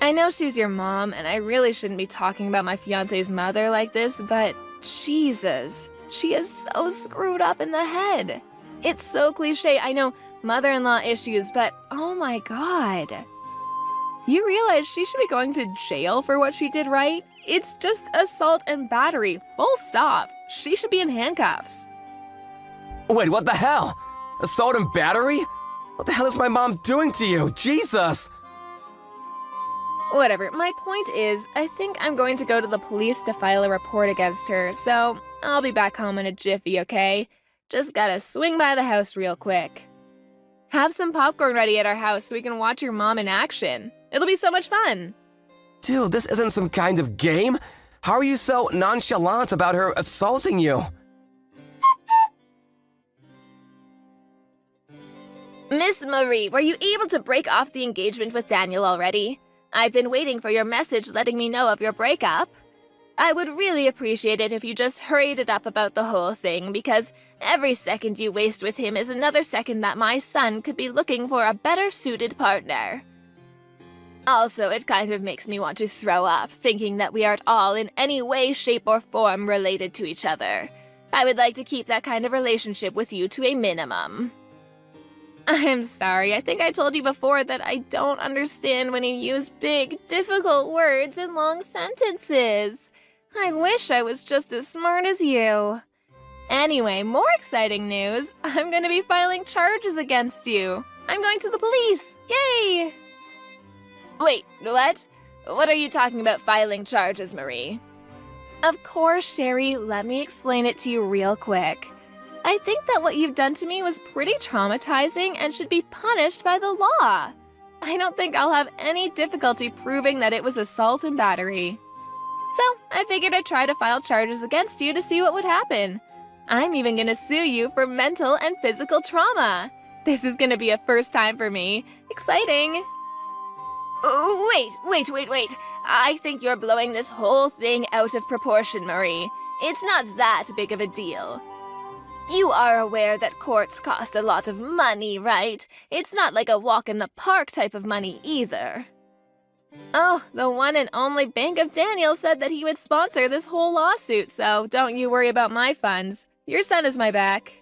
I know she's your mom, and I really shouldn't be talking about my fiancé's mother like this, but Jesus, she is so screwed up in the head. It's so cliche, I know, mother-in-law issues, but oh my God. You realize she should be going to jail for what she did, right? It's just assault and battery, full stop. She should be in handcuffs. Wait, what the hell? Assault and battery? What the hell is my mom doing to you? Jesus! Whatever, my point is, I think I'm going to go to the police to file a report against her, so I'll be back home in a jiffy, okay? Just gotta swing by the house real quick. Have some popcorn ready at our house so we can watch your mom in action. It'll be so much fun. Dude, this isn't some kind of game. How are you so nonchalant about her assaulting you? Miss Marie, were you able to break off the engagement with Daniel already? I've been waiting for your message letting me know of your breakup. I would really appreciate it if you just hurried it up about the whole thing, because every second you waste with him is another second that my son could be looking for a better suited partner. Also, it kind of makes me want to throw up, thinking that we are at all in any way, shape, or form related to each other. I would like to keep that kind of relationship with you to a minimum. I'm sorry, I think I told you before that I don't understand when you use big, difficult words in long sentences. I wish I was just as smart as you. Anyway, more exciting news. I'm going to be filing charges against you. I'm going to the police. Yay! Wait, what? What are you talking about filing charges, Marie? Of course, Sherry. Let me explain it to you real quick. I think that what you've done to me was pretty traumatizing and should be punished by the law. I don't think I'll have any difficulty proving that it was assault and battery. So, I figured I'd try to file charges against you to see what would happen. I'm even gonna sue you for mental and physical trauma. This is gonna be a first time for me. Exciting! Wait. I think you're blowing this whole thing out of proportion, Marie. It's not that big of a deal. You are aware that courts cost a lot of money, right? It's not like a walk in the park type of money either. Oh, the one and only Bank of Daniel said that he would sponsor this whole lawsuit, so don't you worry about my funds. Your son is my back.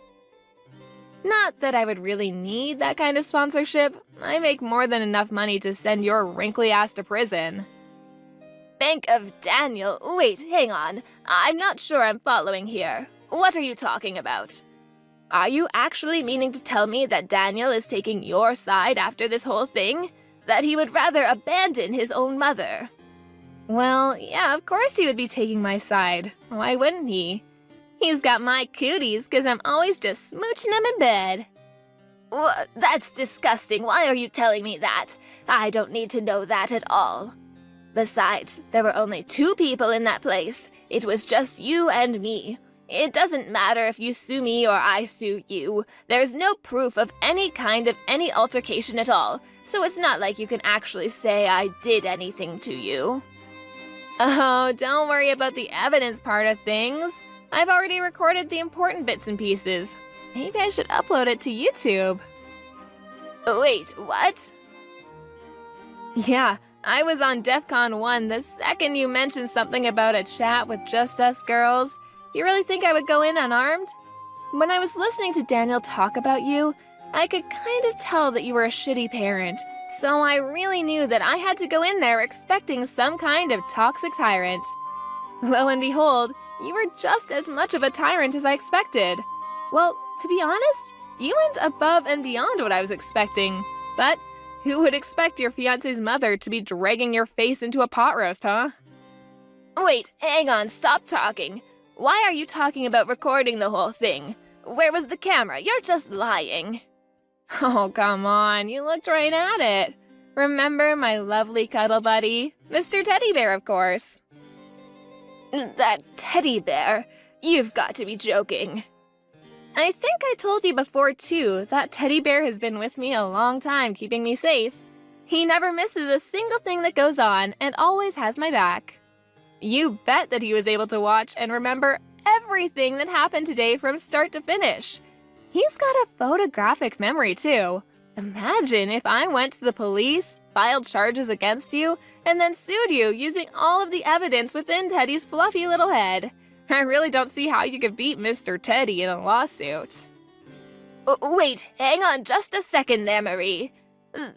Not that I would really need that kind of sponsorship. I make more than enough money to send your wrinkly ass to prison. Bank of Daniel? Wait, hang on. I'm not sure I'm following here. What are you talking about? Are you actually meaning to tell me that Daniel is taking your side after this whole thing? That he would rather abandon his own mother? Well, yeah, of course he would be taking my side. Why wouldn't he? He's got my cooties because I'm always just smooching him in bed. That's disgusting. Why are you telling me that? I don't need to know that at all. Besides, there were only 2 people in that place. It was just you and me. It doesn't matter if you sue me or I sue you. There's no proof of any kind of any altercation at all, so it's not like you can actually say I did anything to you. Oh, don't worry about the evidence part of things. I've already recorded the important bits and pieces. Maybe I should upload it to YouTube. Wait, what? Yeah, I was on DEF CON 1 the second you mentioned something about a chat with just us girls. You really think I would go in unarmed? When I was listening to Daniel talk about you, I could kind of tell that you were a shitty parent, so I really knew that I had to go in there expecting some kind of toxic tyrant. Lo and behold, you were just as much of a tyrant as I expected. Well, to be honest, you went above and beyond what I was expecting. But who would expect your fiancé's mother to be dragging your face into a pot roast, huh? Wait, hang on, stop talking. Why are you talking about recording the whole thing? Where was the camera? You're just lying. Oh, come on, you looked right at it. Remember my lovely cuddle buddy? Mr. Teddy Bear, of course. That teddy bear? You've got to be joking. I think I told you before, too, that teddy bear has been with me a long time, keeping me safe. He never misses a single thing that goes on and always has my back. You bet that he was able to watch and remember everything that happened today from start to finish. He's got a photographic memory, too. Imagine if I went to the police, filed charges against you, and then sued you using all of the evidence within Teddy's fluffy little head. I really don't see how you could beat Mr. Teddy in a lawsuit. Wait, hang on just a second there, Marie.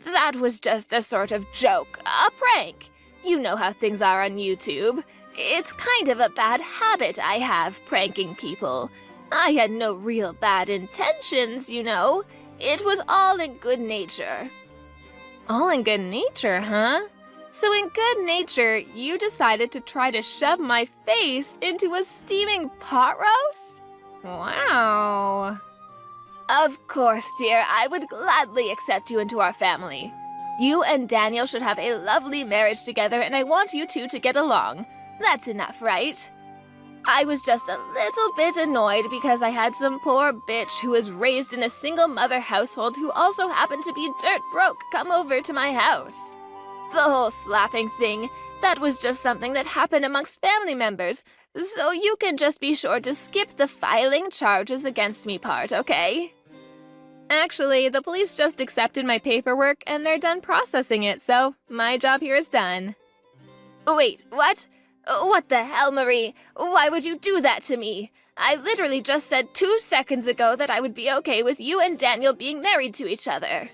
That was just a sort of joke, a prank. You know how things are on YouTube. It's kind of a bad habit I have, pranking people. I had no real bad intentions, you know. It was all in good nature. All in good nature, huh? So in good nature, you decided to try to shove my face into a steaming pot roast? Wow. Of course, dear, I would gladly accept you into our family. You and Daniel should have a lovely marriage together, and I want you two to get along. That's enough, right? I was just a little bit annoyed because I had some poor bitch who was raised in a single-mother household who also happened to be dirt broke come over to my house. The whole slapping thing, that was just something that happened amongst family members, so you can just be sure to skip the filing charges against me part, okay? Actually, the police just accepted my paperwork and they're done processing it, so my job here is done. Wait, what? What the hell, Marie? Why would you do that to me? I literally just said 2 seconds ago that I would be okay with you and Daniel being married to each other.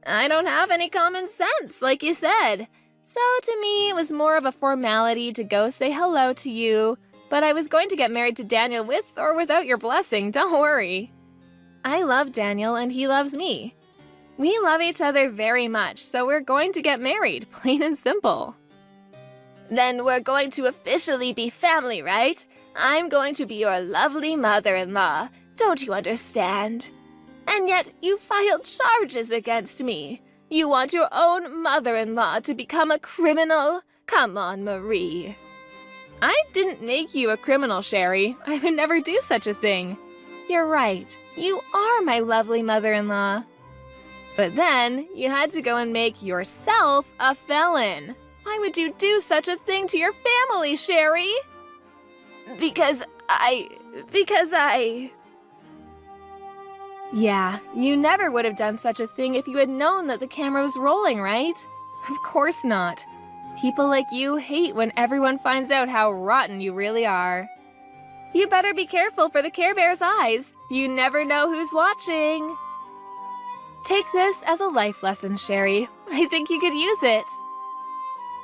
I don't have any common sense, like you said. So to me, it was more of a formality to go say hello to you, but I was going to get married to Daniel with or without your blessing, don't worry. I love Daniel and he loves me. We love each other very much, so we're going to get married, plain and simple. Then we're going to officially be family, right? I'm going to be your lovely mother-in-law. Don't you understand? And yet you filed charges against me. You want your own mother-in-law to become a criminal? Come on, Marie. I didn't make you a criminal, Sherry. I would never do such a thing. You're right. You are my lovely mother-in-law. But then you had to go and make yourself a felon. Why would you do such a thing to your family, Sherry? Because I... Yeah, you never would have done such a thing if you had known that the camera was rolling, right? Of course not. People like you hate when everyone finds out how rotten you really are. You better be careful for the Care Bear's eyes. You never know who's watching. Take this as a life lesson, Sherry. I think you could use it.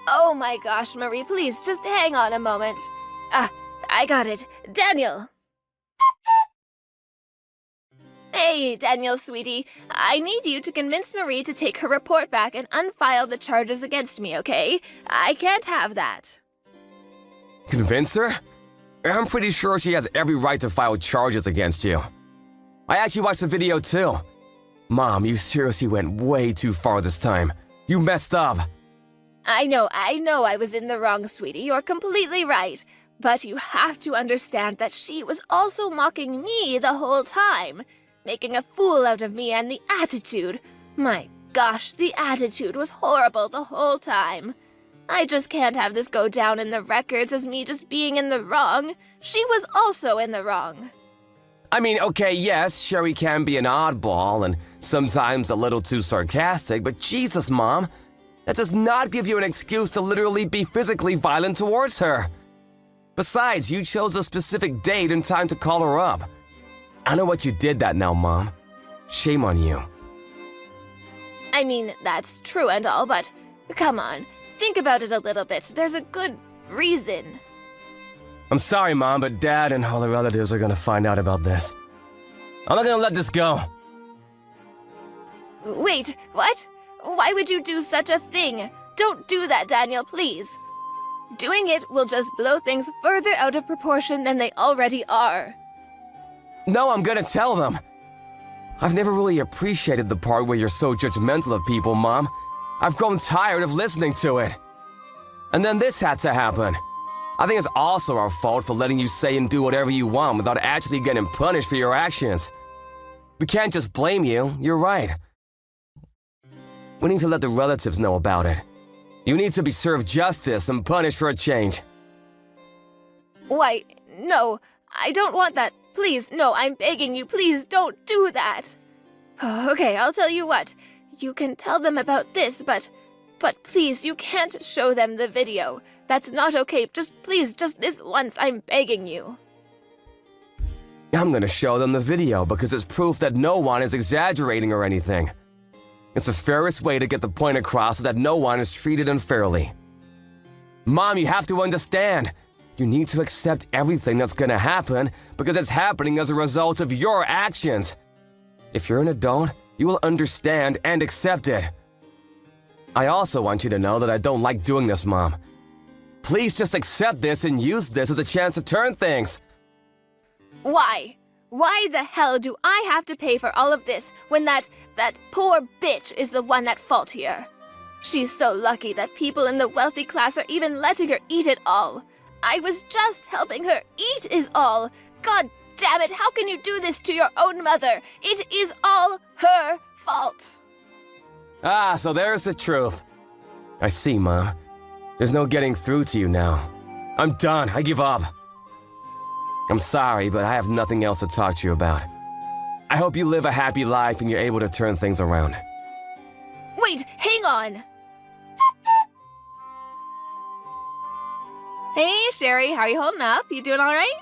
Oh my gosh, Marie, please just hang on a moment. I got it. Daniel! Hey, Daniel, sweetie. I need you to convince Marie to take her report back and unfile the charges against me, okay? I can't have that. Convince her? I'm pretty sure she has every right to file charges against you. I actually watched the video too. Mom, you seriously went way too far this time. You messed up. I know I was in the wrong, sweetie. You're completely right. But you have to understand that she was also mocking me the whole time, making a fool out of me and the attitude. My gosh, the attitude was horrible the whole time. I just can't have this go down in the records as me just being in the wrong. She was also in the wrong. I mean, okay, yes, Sherry can be an oddball and sometimes a little too sarcastic, but Jesus, Mom, that does not give you an excuse to literally be physically violent towards her. Besides, you chose a specific date and time to call her up. I know what you did that now, Mom. Shame on you. I mean, that's true and all, but come on, think about it a little bit. There's a good reason. I'm sorry, Mom, but Dad and all the relatives are gonna find out about this. I'm not gonna let this go. Wait, what? Why would you do such a thing? Don't do that, Daniel, please. Doing it will just blow things further out of proportion than they already are. No, I'm gonna tell them. I've never really appreciated the part where you're so judgmental of people, Mom. I've grown tired of listening to it. And then this had to happen. I think it's also our fault for letting you say and do whatever you want without actually getting punished for your actions. We can't just blame you, you're right. We need to let the relatives know about it. You need to be served justice and punished for a change. Why, no, I don't want that. Please, no, I'm begging you, please don't do that. Okay, I'll tell you what. You can tell them about this, but please, you can't show them the video. That's not okay. Please, just this once, I'm begging you. I'm gonna show them the video because it's proof that no one is exaggerating or anything. It's the fairest way to get the point across so that no one is treated unfairly. Mom, you have to understand. You need to accept everything that's gonna happen because it's happening as a result of your actions. If you're an adult, you will understand and accept it. I also want you to know that I don't like doing this, Mom. Please just accept this and use this as a chance to turn things. Why? Why the hell do I have to pay for all of this when that poor bitch is the one at fault here? She's so lucky that people in the wealthy class are even letting her eat it all. I was just helping her eat is all. God damn it, how can you do this to your own mother? It is all her fault. Ah, so there's the truth. I see, Mom. There's no getting through to you now. I'm done. I give up. I'm sorry, but I have nothing else to talk to you about. I hope you live a happy life and you're able to turn things around. Wait, hang on. Hey, Sherry, how are you holding up? You doing all right?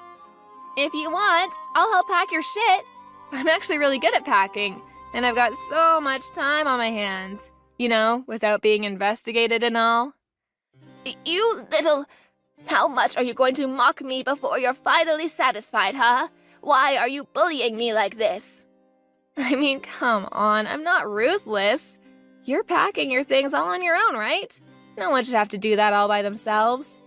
If you want, I'll help pack your shit. I'm actually really good at packing, and I've got so much time on my hands. You know, without being investigated and all. You little... How much are you going to mock me before you're finally satisfied, huh? Why are you bullying me like this? I mean, come on, I'm not ruthless. You're packing your things all on your own, right? No one should have to do that all by themselves.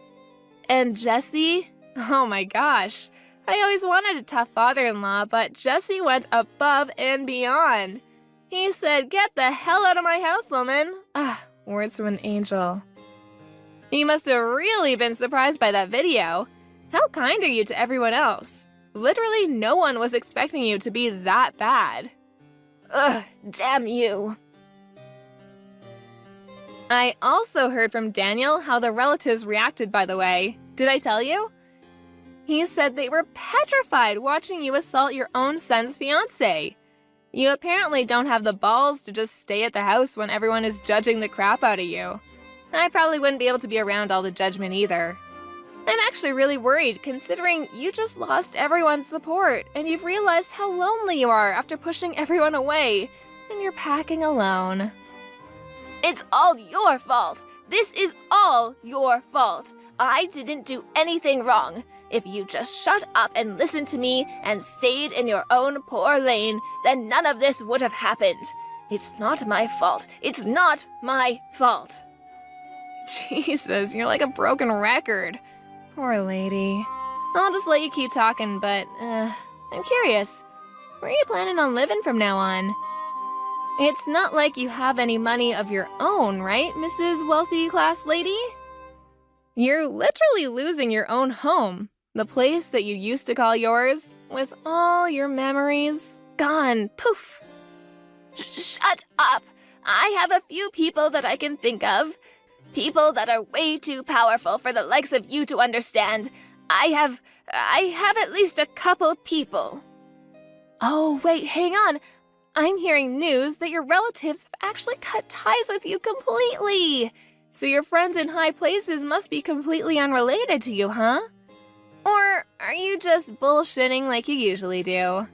And Jesse? Oh my gosh. I always wanted a tough father-in-law, but Jesse went above and beyond. He said, "Get the hell out of my house, woman." Ah, words from an angel. You must have really been surprised by that video. How kind are you to everyone else? Literally no one was expecting you to be that bad. Ugh, damn you. I also heard from Daniel how the relatives reacted, by the way. Did I tell you? He said they were petrified watching you assault your own son's fiancé. You apparently don't have the balls to just stay at the house when everyone is judging the crap out of you. I probably wouldn't be able to be around all the judgment either. I'm actually really worried, considering you just lost everyone's support, and you've realized how lonely you are after pushing everyone away, and you're packing alone. It's all your fault! This is all your fault! I didn't do anything wrong. If you just shut up and listened to me and stayed in your own poor lane, then none of this would have happened. It's not my fault. It's not my fault. Jesus, you're like a broken record. Poor lady. I'll just let you keep talking, but, I'm curious. Where are you planning on living from now on? It's not like you have any money of your own, right, Mrs. Wealthy Class Lady? You're literally losing your own home. The place that you used to call yours, with all your memories, gone, poof. Shut up! I have a few people that I can think of. People that are way too powerful for the likes of you to understand. I have at least a couple people. Oh, wait, hang on. I'm hearing news that your relatives have actually cut ties with you completely. So your friends in high places must be completely unrelated to you, huh? Or are you just bullshitting like you usually do?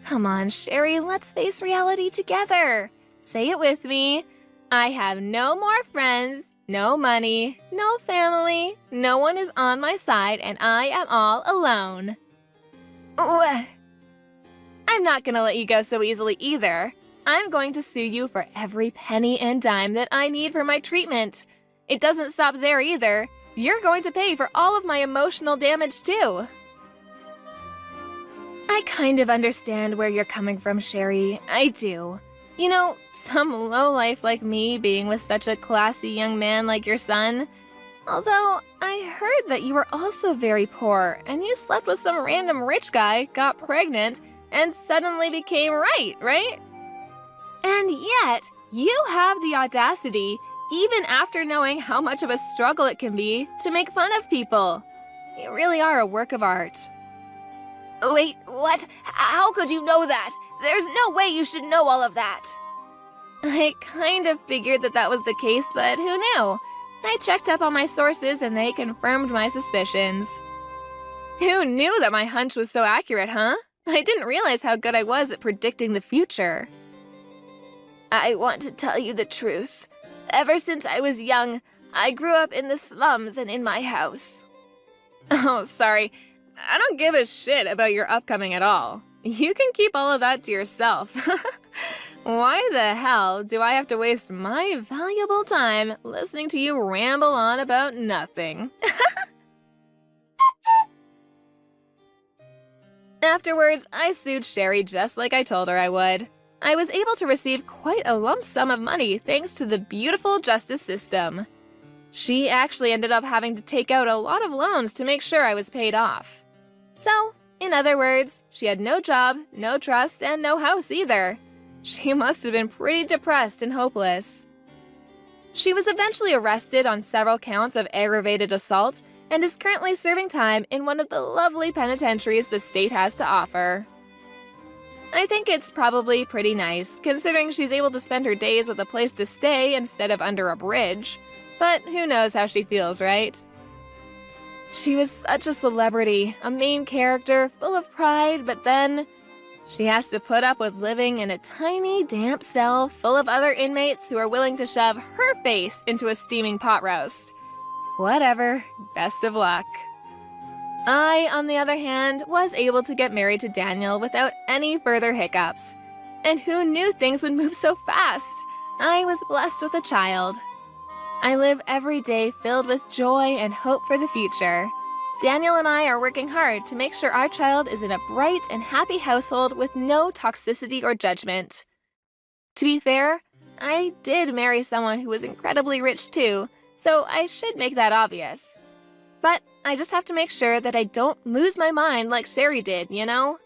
Come on, Sherry, let's face reality together. Say it with me. I have no more friends, no money, no family, no one is on my side, and I am all alone. I'm not gonna let you go so easily either. I'm going to sue you for every penny and dime that I need for my treatment. It doesn't stop there either. You're going to pay for all of my emotional damage too. I kind of understand where you're coming from, Sherry. I do. You know, some lowlife like me being with such a classy young man like your son, Although, I heard that you were also very poor, and you slept with some random rich guy, got pregnant, and suddenly became right? And yet, you have the audacity, even after knowing how much of a struggle it can be, to make fun of people. You really are a work of art. Wait, what? How could you know that? There's no way you should know all of that. I kind of figured that was the case, but who knew? I checked up on my sources and they confirmed my suspicions. Who knew that my hunch was so accurate, huh? I didn't realize how good I was at predicting the future. I want to tell you the truth. Ever since I was young, I grew up in the slums and in my house. Oh, sorry. I don't give a shit about your upcoming at all. You can keep all of that to yourself. Why the hell do I have to waste my valuable time listening to you ramble on about nothing? Afterwards, I sued Sherry just like I told her I would. I was able to receive quite a lump sum of money thanks to the beautiful justice system. She actually ended up having to take out a lot of loans to make sure I was paid off. So, in other words, she had no job, no trust, and no house either. She must have been pretty depressed and hopeless. She was eventually arrested on several counts of aggravated assault and is currently serving time in one of the lovely penitentiaries the state has to offer. I think it's probably pretty nice, considering she's able to spend her days with a place to stay instead of under a bridge. But who knows how she feels, right? She was such a celebrity, a main character, full of pride, but then she has to put up with living in a tiny, damp cell full of other inmates who are willing to shove her face into a steaming pot roast. Whatever, best of luck. I, on the other hand, was able to get married to Daniel without any further hiccups. And who knew things would move so fast? I was blessed with a child. I live every day filled with joy and hope for the future. Daniel and I are working hard to make sure our child is in a bright and happy household with no toxicity or judgment. To be fair, I did marry someone who was incredibly rich too, so I should make that obvious. But I just have to make sure that I don't lose my mind like Sherry did, you know?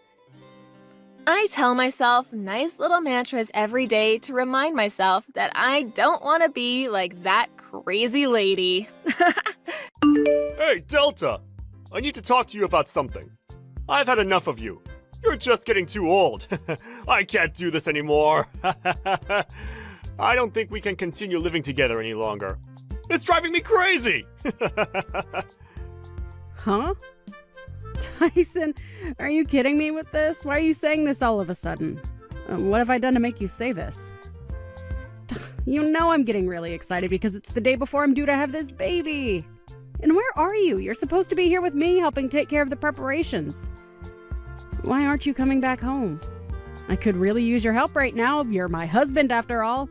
I tell myself nice little mantras every day to remind myself that I don't want to be like that crazy lady. Hey, Delta! I need to talk to you about something. I've had enough of you. You're just getting too old. I can't do this anymore. I don't think we can continue living together any longer. It's driving me crazy! Huh? Tyson, are you kidding me with this? Why are you saying this all of a sudden? What have I done to make you say this? You know I'm getting really excited because it's the day before I'm due to have this baby. And where are you? You're supposed to be here with me helping take care of the preparations. Why aren't you coming back home? I could really use your help right now. You're my husband after all.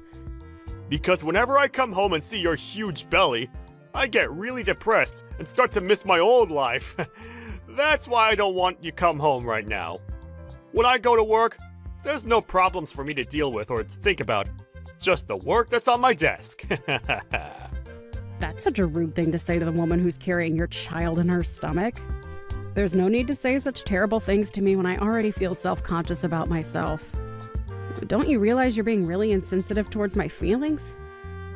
Because whenever I come home and see your huge belly, I get really depressed and start to miss my old life. That's why I don't want you come home right now. When I go to work, there's no problems for me to deal with or to think about. Just the work that's on my desk. That's such a rude thing to say to the woman who's carrying your child in her stomach. There's no need to say such terrible things to me when I already feel self-conscious about myself. Don't you realize you're being really insensitive towards my feelings?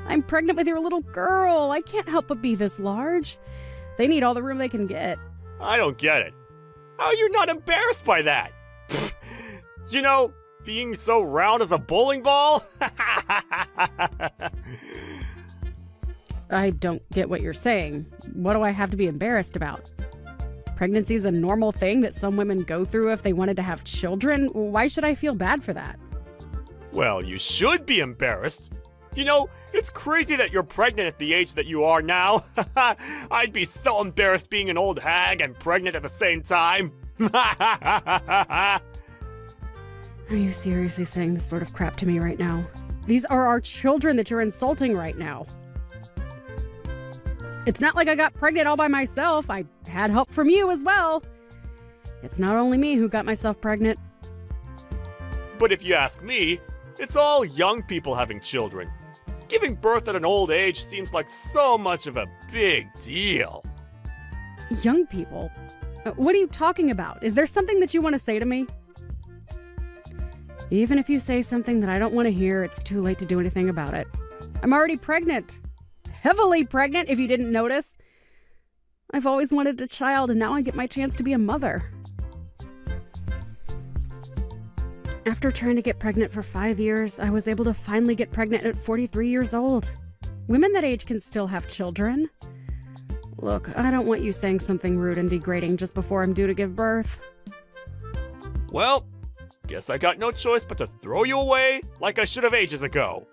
I'm pregnant with your little girl. I can't help but be this large. They need all the room they can get. I don't get it. How are you not embarrassed by that? You know, being so round as a bowling ball? I don't get what you're saying. What do I have to be embarrassed about? Pregnancy is a normal thing that some women go through if they wanted to have children. Why should I feel bad for that? Well, you should be embarrassed. You know, it's crazy that you're pregnant at the age that you are now. I'd be so embarrassed being an old hag and pregnant at the same time. Are you seriously saying this sort of crap to me right now? These are our children that you're insulting right now. It's not like I got pregnant all by myself. I had help from you as well. It's not only me who got myself pregnant. But if you ask me, it's all young people having children. Giving birth at an old age seems like so much of a big deal. Young people? What are you talking about? Is there something that you want to say to me? Even if you say something that I don't want to hear, it's too late to do anything about it. I'm already pregnant. Heavily pregnant, if you didn't notice. I've always wanted a child, and now I get my chance to be a mother. After trying to get pregnant for 5 years, I was able to finally get pregnant at 43 years old. Women that age can still have children. Look, I don't want you saying something rude and degrading just before I'm due to give birth. Well, guess I got no choice but to throw you away like I should have ages ago.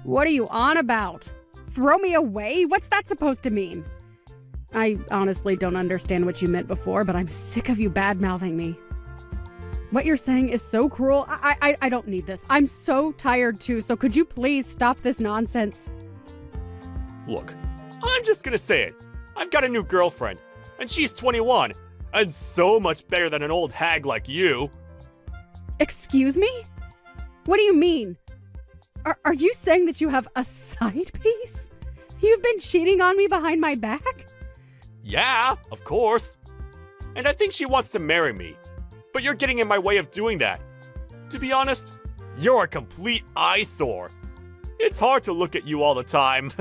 What are you on about? Throw me away? What's that supposed to mean? I honestly don't understand what you meant before, but I'm sick of you bad-mouthing me. What you're saying is so cruel. I don't need this. I'm so tired too, so could you please stop this nonsense? Look, I'm just gonna say it. I've got a new girlfriend, and she's 21, and so much better than an old hag like you. Excuse me? What do you mean? Are you saying that you have a side piece? You've been cheating on me behind my back? Yeah, of course. And I think she wants to marry me. But you're getting in my way of doing that. To be honest, you're a complete eyesore. It's hard to look at you all the time.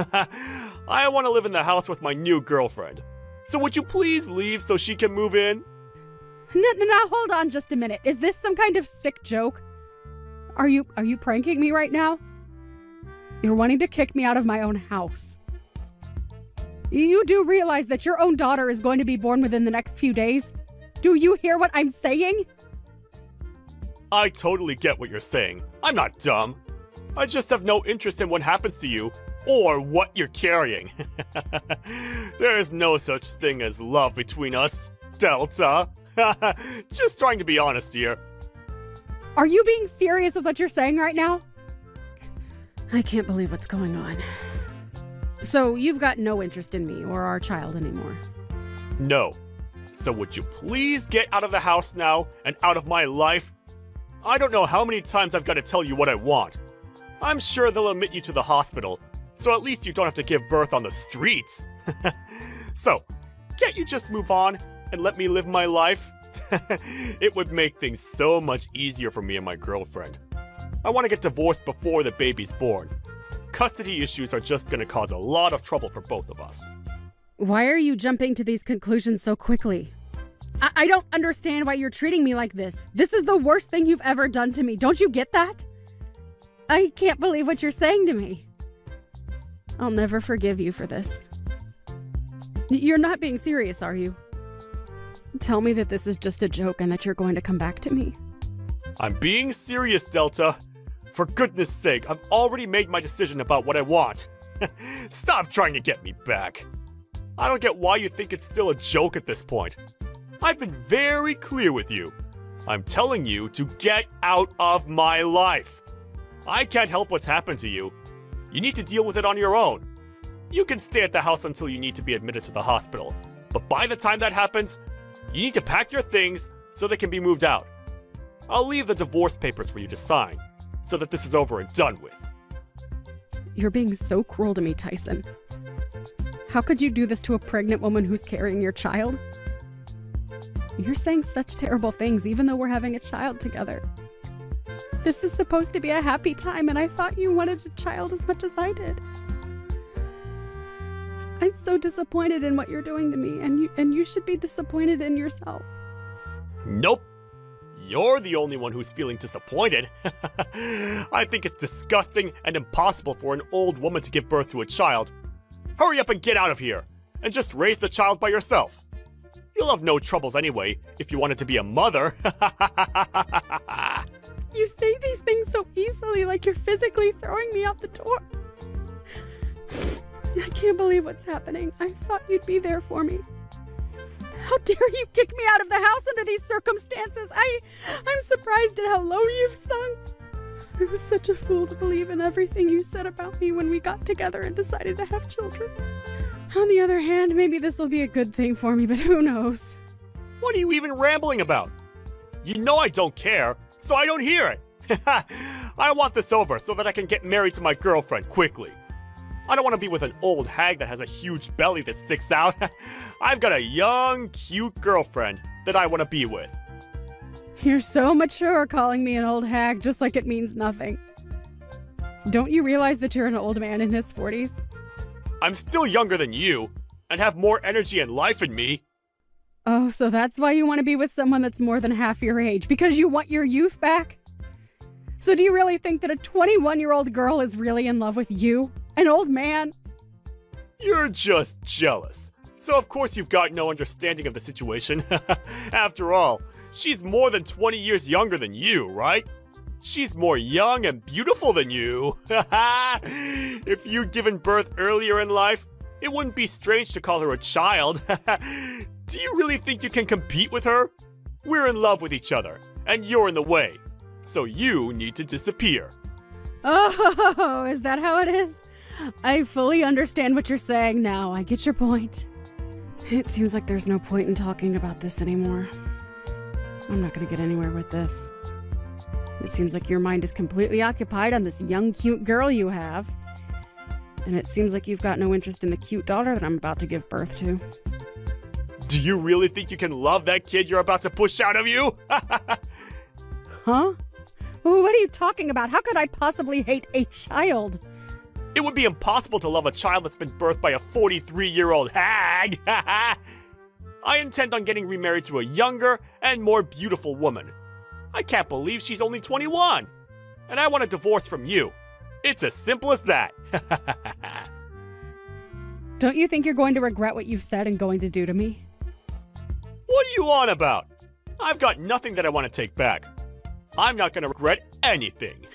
I want to live in the house with my new girlfriend. So would you please leave so she can move in? Now hold on just a minute. Is this some kind of sick joke? Are you pranking me right now? You're wanting to kick me out of my own house. You do realize that your own daughter is going to be born within the next few days? Do you hear what I'm saying? I totally get what you're saying. I'm not dumb. I just have no interest in what happens to you or what you're carrying. There is no such thing as love between us, Delta. Just trying to be honest here. Are you being serious with what you're saying right now? I can't believe what's going on. So you've got no interest in me or our child anymore? No. So would you please get out of the house now and out of my life? I don't know how many times I've got to tell you what I want. I'm sure they'll admit you to the hospital, so at least you don't have to give birth on the streets. So, can't you just move on and let me live my life? It would make things so much easier for me and my girlfriend. I want to get divorced before the baby's born. Custody issues are just going to cause a lot of trouble for both of us. Why are you jumping to these conclusions so quickly? I don't understand why you're treating me like this. This is the worst thing you've ever done to me. Don't you get that? I can't believe what you're saying to me. I'll never forgive you for this. You're not being serious, are you? Tell me that this is just a joke and that you're going to come back to me. I'm being serious, Delta. For goodness sake, I've already made my decision about what I want. Stop trying to get me back. I don't get why you think it's still a joke at this point. I've been very clear with you. I'm telling you to get out of my life. I can't help what's happened to you. You need to deal with it on your own. You can stay at the house until you need to be admitted to the hospital. But by the time that happens, you need to pack your things so they can be moved out. I'll leave the divorce papers for you to sign, so that this is over and done with. You're being so cruel to me, Tyson. How could you do this to a pregnant woman who's carrying your child? You're saying such terrible things even though we're having a child together. This is supposed to be a happy time, and I thought you wanted a child as much as I did. I'm so disappointed in what you're doing to me, and you should be disappointed in yourself. Nope. You're the only one who's feeling disappointed. I think it's disgusting and impossible for an old woman to give birth to a child. Hurry up and get out of here, and just raise the child by yourself. You'll have no troubles anyway, if you wanted to be a mother. You say these things so easily, like you're physically throwing me out the door. I can't believe what's happening. I thought you'd be there for me. How dare you kick me out of the house under these circumstances? I'm surprised at how low you've sunk. I was such a fool to believe in everything you said about me when we got together and decided to have children. On the other hand, maybe this will be a good thing for me, but who knows? What are you even rambling about? You know I don't care, so I don't hear it. I want this over so that I can get married to my girlfriend quickly. I don't want to be with an old hag that has a huge belly that sticks out. I've got a young, cute girlfriend that I want to be with. You're so mature calling me an old hag just like it means nothing. Don't you realize that you're an old man in his 40s? I'm still younger than you, and have more energy and life in me. Oh, so that's why you want to be with someone that's more than half your age, because you want your youth back? So do you really think that a 21-year-old girl is really in love with you, an old man? You're just jealous. So of course you've got no understanding of the situation. After all, she's more than 20 years younger than you, right? She's more young and beautiful than you. If you'd given birth earlier in life, it wouldn't be strange to call her a child. Do you really think you can compete with her? We're in love with each other, and you're in the way. So you need to disappear. Oh, is that how it is? I fully understand what you're saying now. I get your point. It seems like there's no point in talking about this anymore. I'm not going to get anywhere with this. It seems like your mind is completely occupied on this young, cute girl you have. And it seems like you've got no interest in the cute daughter that I'm about to give birth to. Do you really think you can love that kid you're about to push out of you? Huh? What are you talking about? How could I possibly hate a child? It would be impossible to love a child that's been birthed by a 43-year-old hag. I intend on getting remarried to a younger and more beautiful woman. I can't believe she's only 21. And I want a divorce from you. It's as simple as that. Don't you think you're going to regret what you've said and going to do to me? What are you on about? I've got nothing that I want to take back. I'm not going to regret anything.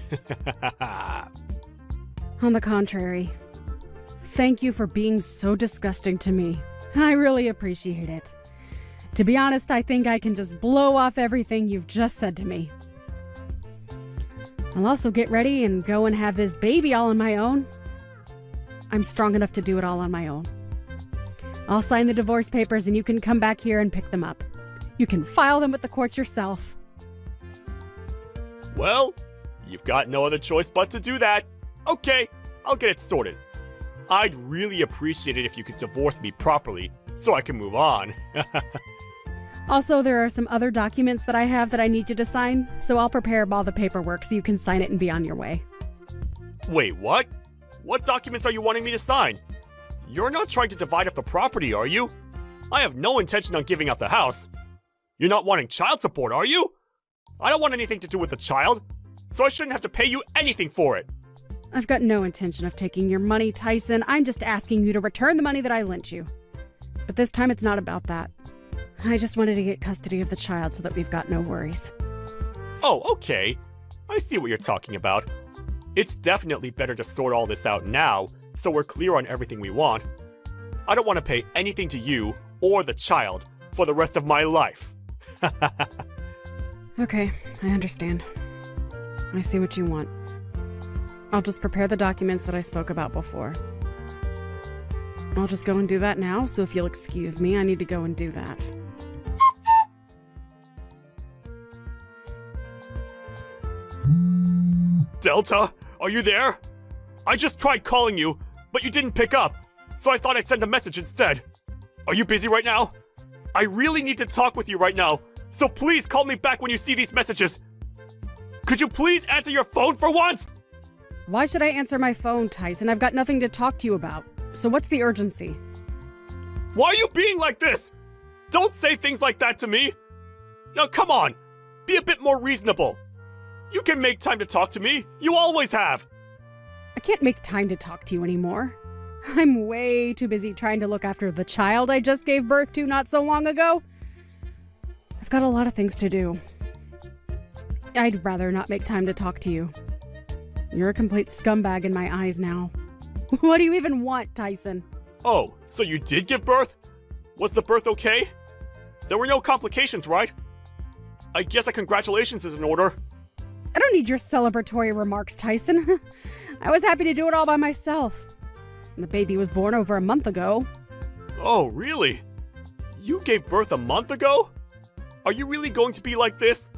On the contrary, thank you for being so disgusting to me. I really appreciate it. To be honest, I think I can just blow off everything you've just said to me. I'll also get ready and go and have this baby all on my own. I'm strong enough to do it all on my own. I'll sign the divorce papers and you can come back here and pick them up. You can file them with the courts yourself. Well, you've got no other choice but to do that. Okay, I'll get it sorted. I'd really appreciate it if you could divorce me properly so I can move on. Also, there are some other documents that I have that I need you to sign, so I'll prepare all the paperwork so you can sign it and be on your way. Wait, what? What documents are you wanting me to sign? You're not trying to divide up the property, are you? I have no intention on giving up the house. You're not wanting child support, are you? I don't want anything to do with the child, so I shouldn't have to pay you anything for it. I've got no intention of taking your money, Tyson. I'm just asking you to return the money that I lent you. But this time it's not about that. I just wanted to get custody of the child so that we've got no worries. Oh, okay. I see what you're talking about. It's definitely better to sort all this out now, so we're clear on everything we want. I don't want to pay anything to you or the child for the rest of my life. Okay, I understand. I see what you want. I'll just prepare the documents that I spoke about before. I'll just go and do that now, so if you'll excuse me, I need to go and do that. Delta, are you there? I just tried calling you, but you didn't pick up, so I thought I'd send a message instead. Are you busy right now? I really need to talk with you right now, so please call me back when you see these messages. Could you please answer your phone for once? Why should I answer my phone, Tyson? I've got nothing to talk to you about. So what's the urgency? Why are you being like this? Don't say things like that to me. Now come on, be a bit more reasonable. You can make time to talk to me. You always have. I can't make time to talk to you anymore. I'm way too busy trying to look after the child I just gave birth to not so long ago. I've got a lot of things to do. I'd rather not make time to talk to you. You're a complete scumbag in my eyes now. What do you even want, Tyson? Oh, so you did give birth? Was the birth okay? There were no complications, right? I guess a congratulations is in order. I don't need your celebratory remarks, Tyson. I was happy to do it all by myself. The baby was born over a month ago. Oh, really? You gave birth a month ago? Are you really going to be like this?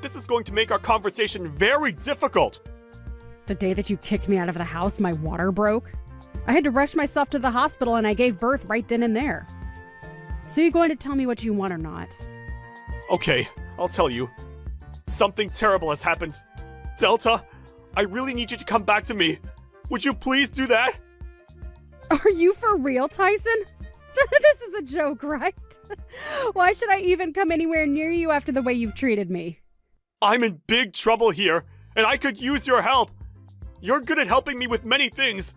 this is going to make our conversation very difficult. The day that you kicked me out of the house, my water broke. I had to rush myself to the hospital and I gave birth right then and there. So you're going to tell me what you want or not? Okay, I'll tell you. Something terrible has happened. Delta, I really need you to come back to me. Would you please do that? Are you for real, Tyson? This is a joke, right? Why should I even come anywhere near you after the way you've treated me? I'm in big trouble here, and I could use your help. You're good at helping me with many things.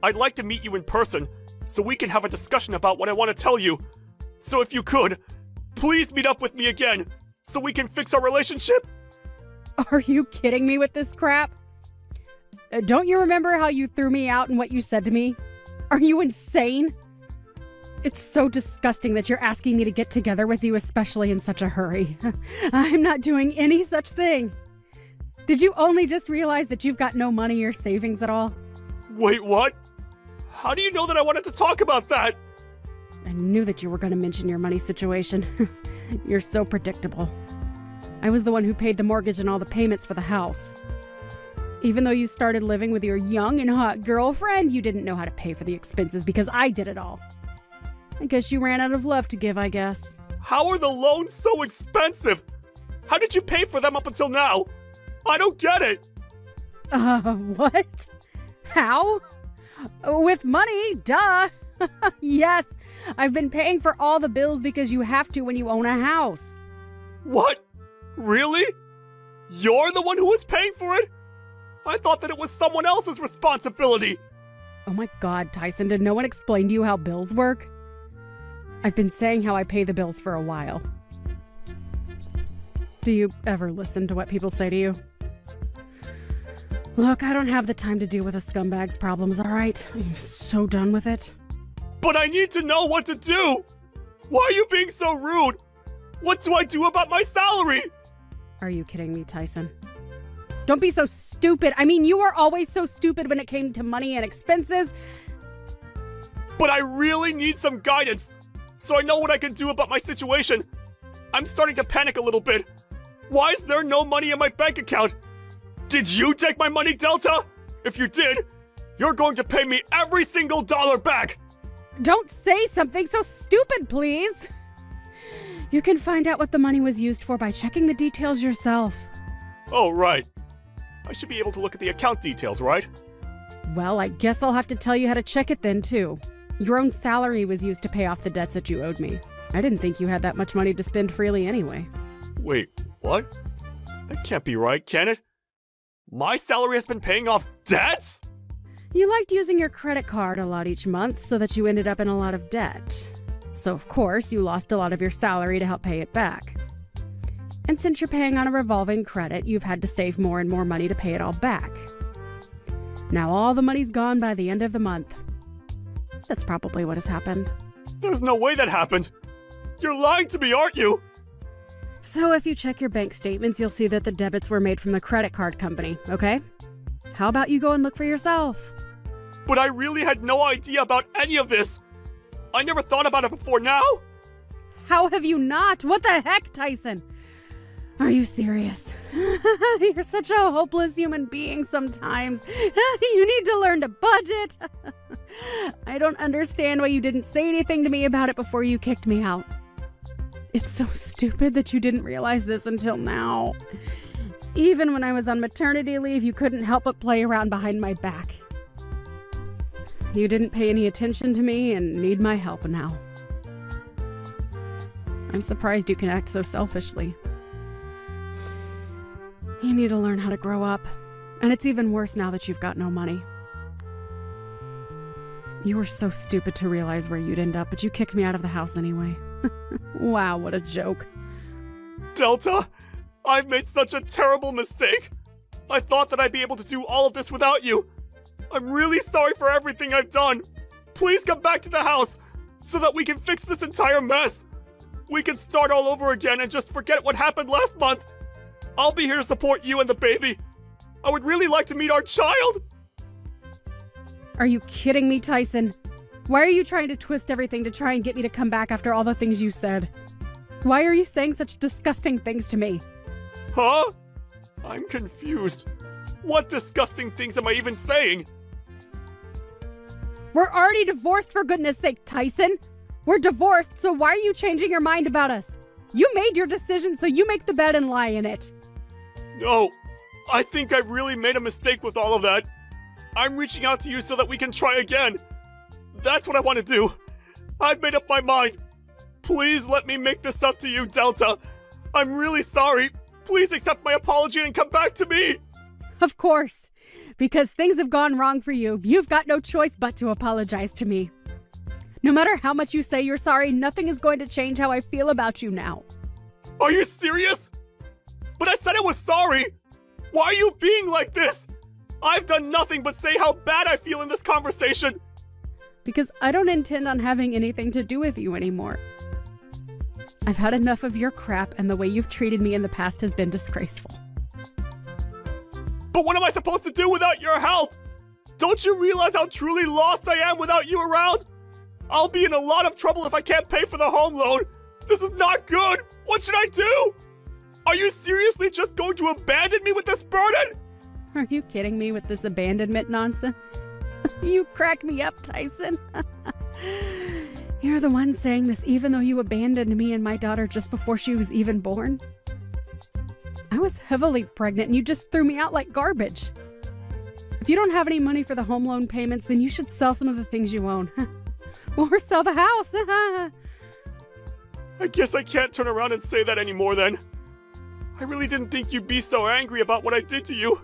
I'd like to meet you in person, so we can have a discussion about what I want to tell you. So if you could, please meet up with me again, so we can fix our relationship. Are you kidding me with this crap? Don't you remember how you threw me out and what you said to me? Are you insane? It's so disgusting that you're asking me to get together with you, especially in such a hurry. I'm not doing any such thing. Did you only just realize that you've got no money or savings at all? Wait, what? How do you know that I wanted to talk about that? I knew that you were going to mention your money situation. You're so predictable. I was the one who paid the mortgage and all the payments for the house. Even though you started living with your young and hot girlfriend, you didn't know how to pay for the expenses because I did it all. I guess you ran out of love to give, I guess. How are the loans so expensive? How did you pay for them up until now? I don't get it. What? How? With money, duh. Yes, I've been paying for all the bills because you have to when you own a house. What? Really? You're the one who was paying for it? I thought that it was someone else's responsibility. Oh my God, Tyson, did no one explain to you how bills work? I've been saying how I pay the bills for a while. Do you ever listen to what people say to you? Look, I don't have the time to deal with a scumbag's problems, all right? I'm so done with it. But I need to know what to do. Why are you being so rude? What do I do about my salary? Are you kidding me, Tyson? Don't be so stupid. I mean, you were always so stupid when it came to money and expenses. But I really need some guidance, so I know what I can do about my situation. I'm starting to panic a little bit. Why is there no money in my bank account? Did you take my money, Delta? If you did, you're going to pay me every single dollar back. Don't say something so stupid, please. You can find out what the money was used for by checking the details yourself. Oh, right. I should be able to look at the account details, right? Well, I guess I'll have to tell you how to check it then, too. Your own salary was used to pay off the debts that you owed me. I didn't think you had that much money to spend freely anyway. Wait, what? That can't be right, can it? My salary has been paying off debts? You liked using your credit card a lot each month so that you ended up in a lot of debt. So, of course, you lost a lot of your salary to help pay it back. And since you're paying on a revolving credit, you've had to save more and more money to pay it all back. Now all the money's gone by the end of the month. That's probably what has happened. There's no way that happened. You're lying to me, aren't you? So if you check your bank statements, you'll see that the debits were made from the credit card company, okay? How about you go and look for yourself? But I really had no idea about any of this. I never thought about it before now. How have you not? What the heck, Tyson? Are you serious? You're such a hopeless human being sometimes. You need to learn to budget. I don't understand why you didn't say anything to me about it before you kicked me out. It's so stupid that you didn't realize this until now. Even when I was on maternity leave, you couldn't help but play around behind my back. You didn't pay any attention to me and need my help now. I'm surprised you can act so selfishly. You need to learn how to grow up. And it's even worse now that you've got no money. You were so stupid to realize where you'd end up, but you kicked me out of the house anyway. Wow, what a joke. Delta, I've made such a terrible mistake. I thought that I'd be able to do all of this without you. I'm really sorry for everything I've done. Please come back to the house so that we can fix this entire mess. We can start all over again and just forget what happened last month. I'll be here to support you and the baby. I would really like to meet our child. Are you kidding me, Tyson? Why are you trying to twist everything to try and get me to come back after all the things you said? Why are you saying such disgusting things to me? Huh? I'm confused. What disgusting things am I even saying? We're already divorced, for goodness sake, Tyson. We're divorced, so why are you changing your mind about us? You made your decision, so you make the bed and lie in it. No, I think I've really made a mistake with all of that. I'm reaching out to you so that we can try again. That's what I want to do. I've made up my mind. Please let me make this up to you, Delta. I'm really sorry. Please accept my apology and come back to me. Of course. Because things have gone wrong for you. You've got no choice but to apologize to me. No matter how much you say you're sorry, nothing is going to change how I feel about you now. Are you serious? But I said I was sorry. Why are you being like this? I've done nothing but say how bad I feel in this conversation. Because I don't intend on having anything to do with you anymore. I've had enough of your crap, and the way you've treated me in the past has been disgraceful. But what am I supposed to do without your help? Don't you realize how truly lost I am without you around? I'll be in a lot of trouble if I can't pay for the home loan. This is not good. What should I do? Are you seriously just going to abandon me with this burden? Are you kidding me with this abandonment nonsense? You crack me up, Tyson. You're the one saying this even though you abandoned me and my daughter just before she was even born. I was heavily pregnant and you just threw me out like garbage. If you don't have any money for the home loan payments, then you should sell some of the things you own. Or sell the house. I guess I can't turn around and say that anymore then. I really didn't think you'd be so angry about what I did to you.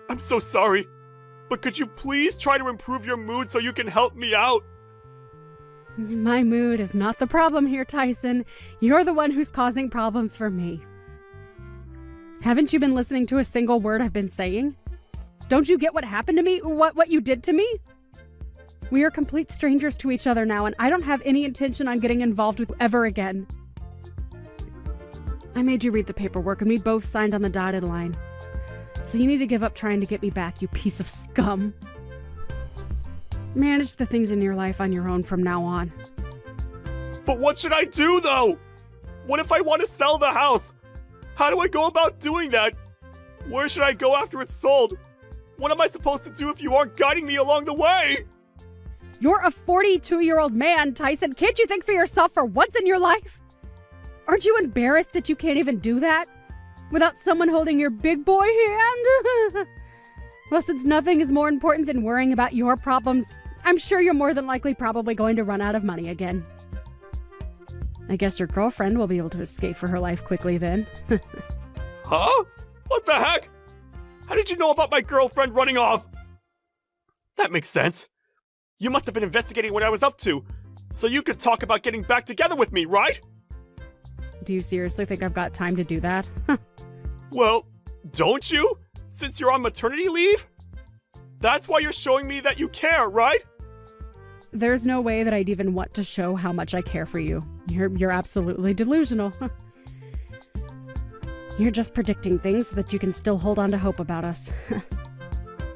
I'm so sorry. But could you please try to improve your mood so you can help me out? My mood is not the problem here, Tyson. You're the one who's causing problems for me. Haven't you been listening to a single word I've been saying? Don't you get what happened to me? What you did to me? We are complete strangers to each other now, and I don't have any intention on getting involved with you ever again. I made you read the paperwork, and we both signed on the dotted line. So you need to give up trying to get me back, you piece of scum. Manage the things in your life on your own from now on. But what should I do, though? What if I want to sell the house? How do I go about doing that? Where should I go after it's sold? What am I supposed to do if you aren't guiding me along the way? You're a 42-year-old man, Tyson. Can't you think for yourself for once in your life? Aren't you embarrassed that you can't even do that? Without someone holding your big boy hand? Well, since nothing is more important than worrying about your problems, I'm sure you're more than likely probably going to run out of money again. I guess your girlfriend will be able to escape for her life quickly then. Huh? What the heck? How did you know about my girlfriend running off? That makes sense. You must have been investigating what I was up to, so you could talk about getting back together with me, right? Do you seriously think I've got time to do that? Well, don't you? Since you're on maternity leave? That's why you're showing me that you care, right? There's no way that I'd even want to show how much I care for you. You're absolutely delusional. You're just predicting things so that you can still hold on to hope about us.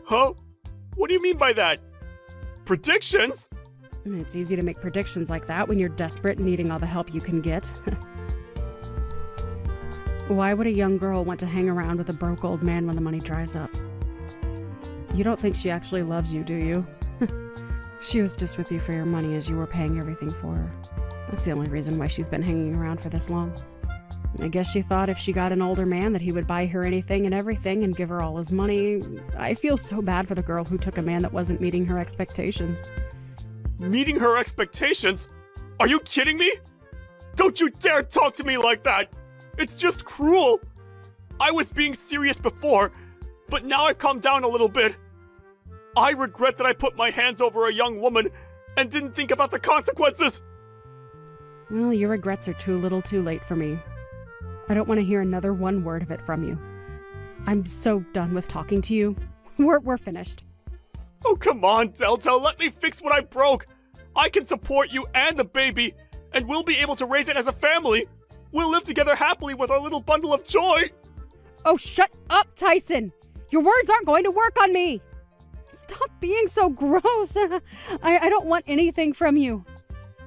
Huh? What do you mean by that? Predictions? It's easy to make predictions like that when you're desperate and needing all the help you can get. Why would a young girl want to hang around with a broke old man when the money dries up? You don't think she actually loves you, do you? She was just with you for your money as you were paying everything for her. That's the only reason why she's been hanging around for this long. I guess she thought if she got an older man that he would buy her anything and everything and give her all his money. I feel so bad for the girl who took a man that wasn't meeting her expectations. Meeting her expectations? Are you kidding me? Don't you dare talk to me like that! It's just cruel! I was being serious before, but now I've calmed down a little bit. I regret that I put my hands over a young woman and didn't think about the consequences! Well, your regrets are too little too late for me. I don't want to hear another one word of it from you. I'm so done with talking to you. We're finished. Oh, come on, Delta, let me fix what I broke! I can support you and the baby, and we'll be able to raise it as a family! We'll live together happily with our little bundle of joy! Oh, shut up, Tyson! Your words aren't going to work on me! Stop being so gross! I don't want anything from you.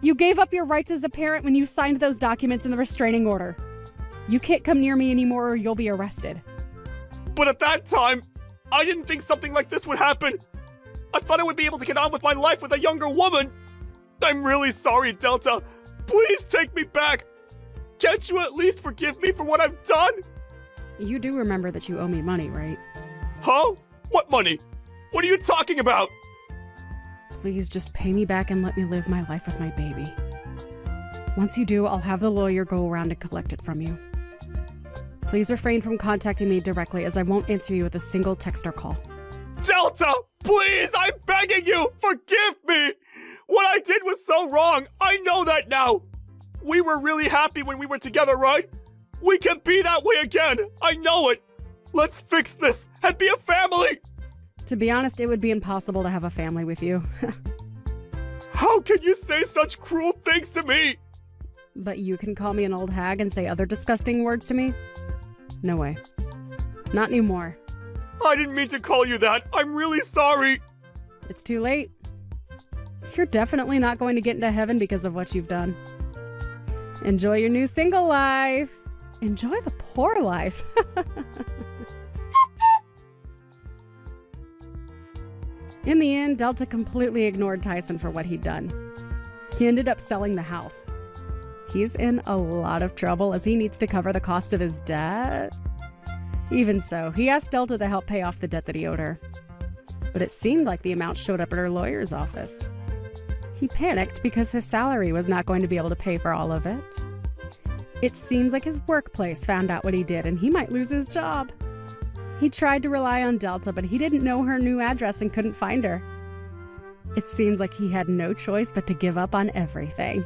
You gave up your rights as a parent when you signed those documents in the restraining order. You can't come near me anymore or you'll be arrested. But at that time, I didn't think something like this would happen. I thought I would be able to get on with my life with a younger woman. I'm really sorry, Delta. Please take me back. Can't you at least forgive me for what I've done? You do remember that you owe me money, right? Huh? What money? What are you talking about? Please just pay me back and let me live my life with my baby. Once you do, I'll have the lawyer go around and collect it from you. Please refrain from contacting me directly, as I won't answer you with a single text or call. Delta, please, I'm begging you, forgive me. What I did was so wrong. I know that now. We were really happy when we were together, right? We can be that way again. I know it. Let's fix this and be a family. To be honest, it would be impossible to have a family with you. How can you say such cruel things to me? But you can call me an old hag and say other disgusting words to me? No way. Not anymore. I didn't mean to call you that. I'm really sorry. It's too late. You're definitely not going to get into heaven because of what you've done. Enjoy your new single life. Enjoy the poor life. In the end, Delta completely ignored Tyson for what he'd done. He ended up selling the house. He's in a lot of trouble as he needs to cover the cost of his debt. Even so, he asked Delta to help pay off the debt that he owed her. But it seemed like the amount showed up at her lawyer's office. He panicked because his salary was not going to be able to pay for all of it. It seems like his workplace found out what he did and he might lose his job. He tried to rely on Delta, but he didn't know her new address and couldn't find her. It seems like he had no choice but to give up on everything.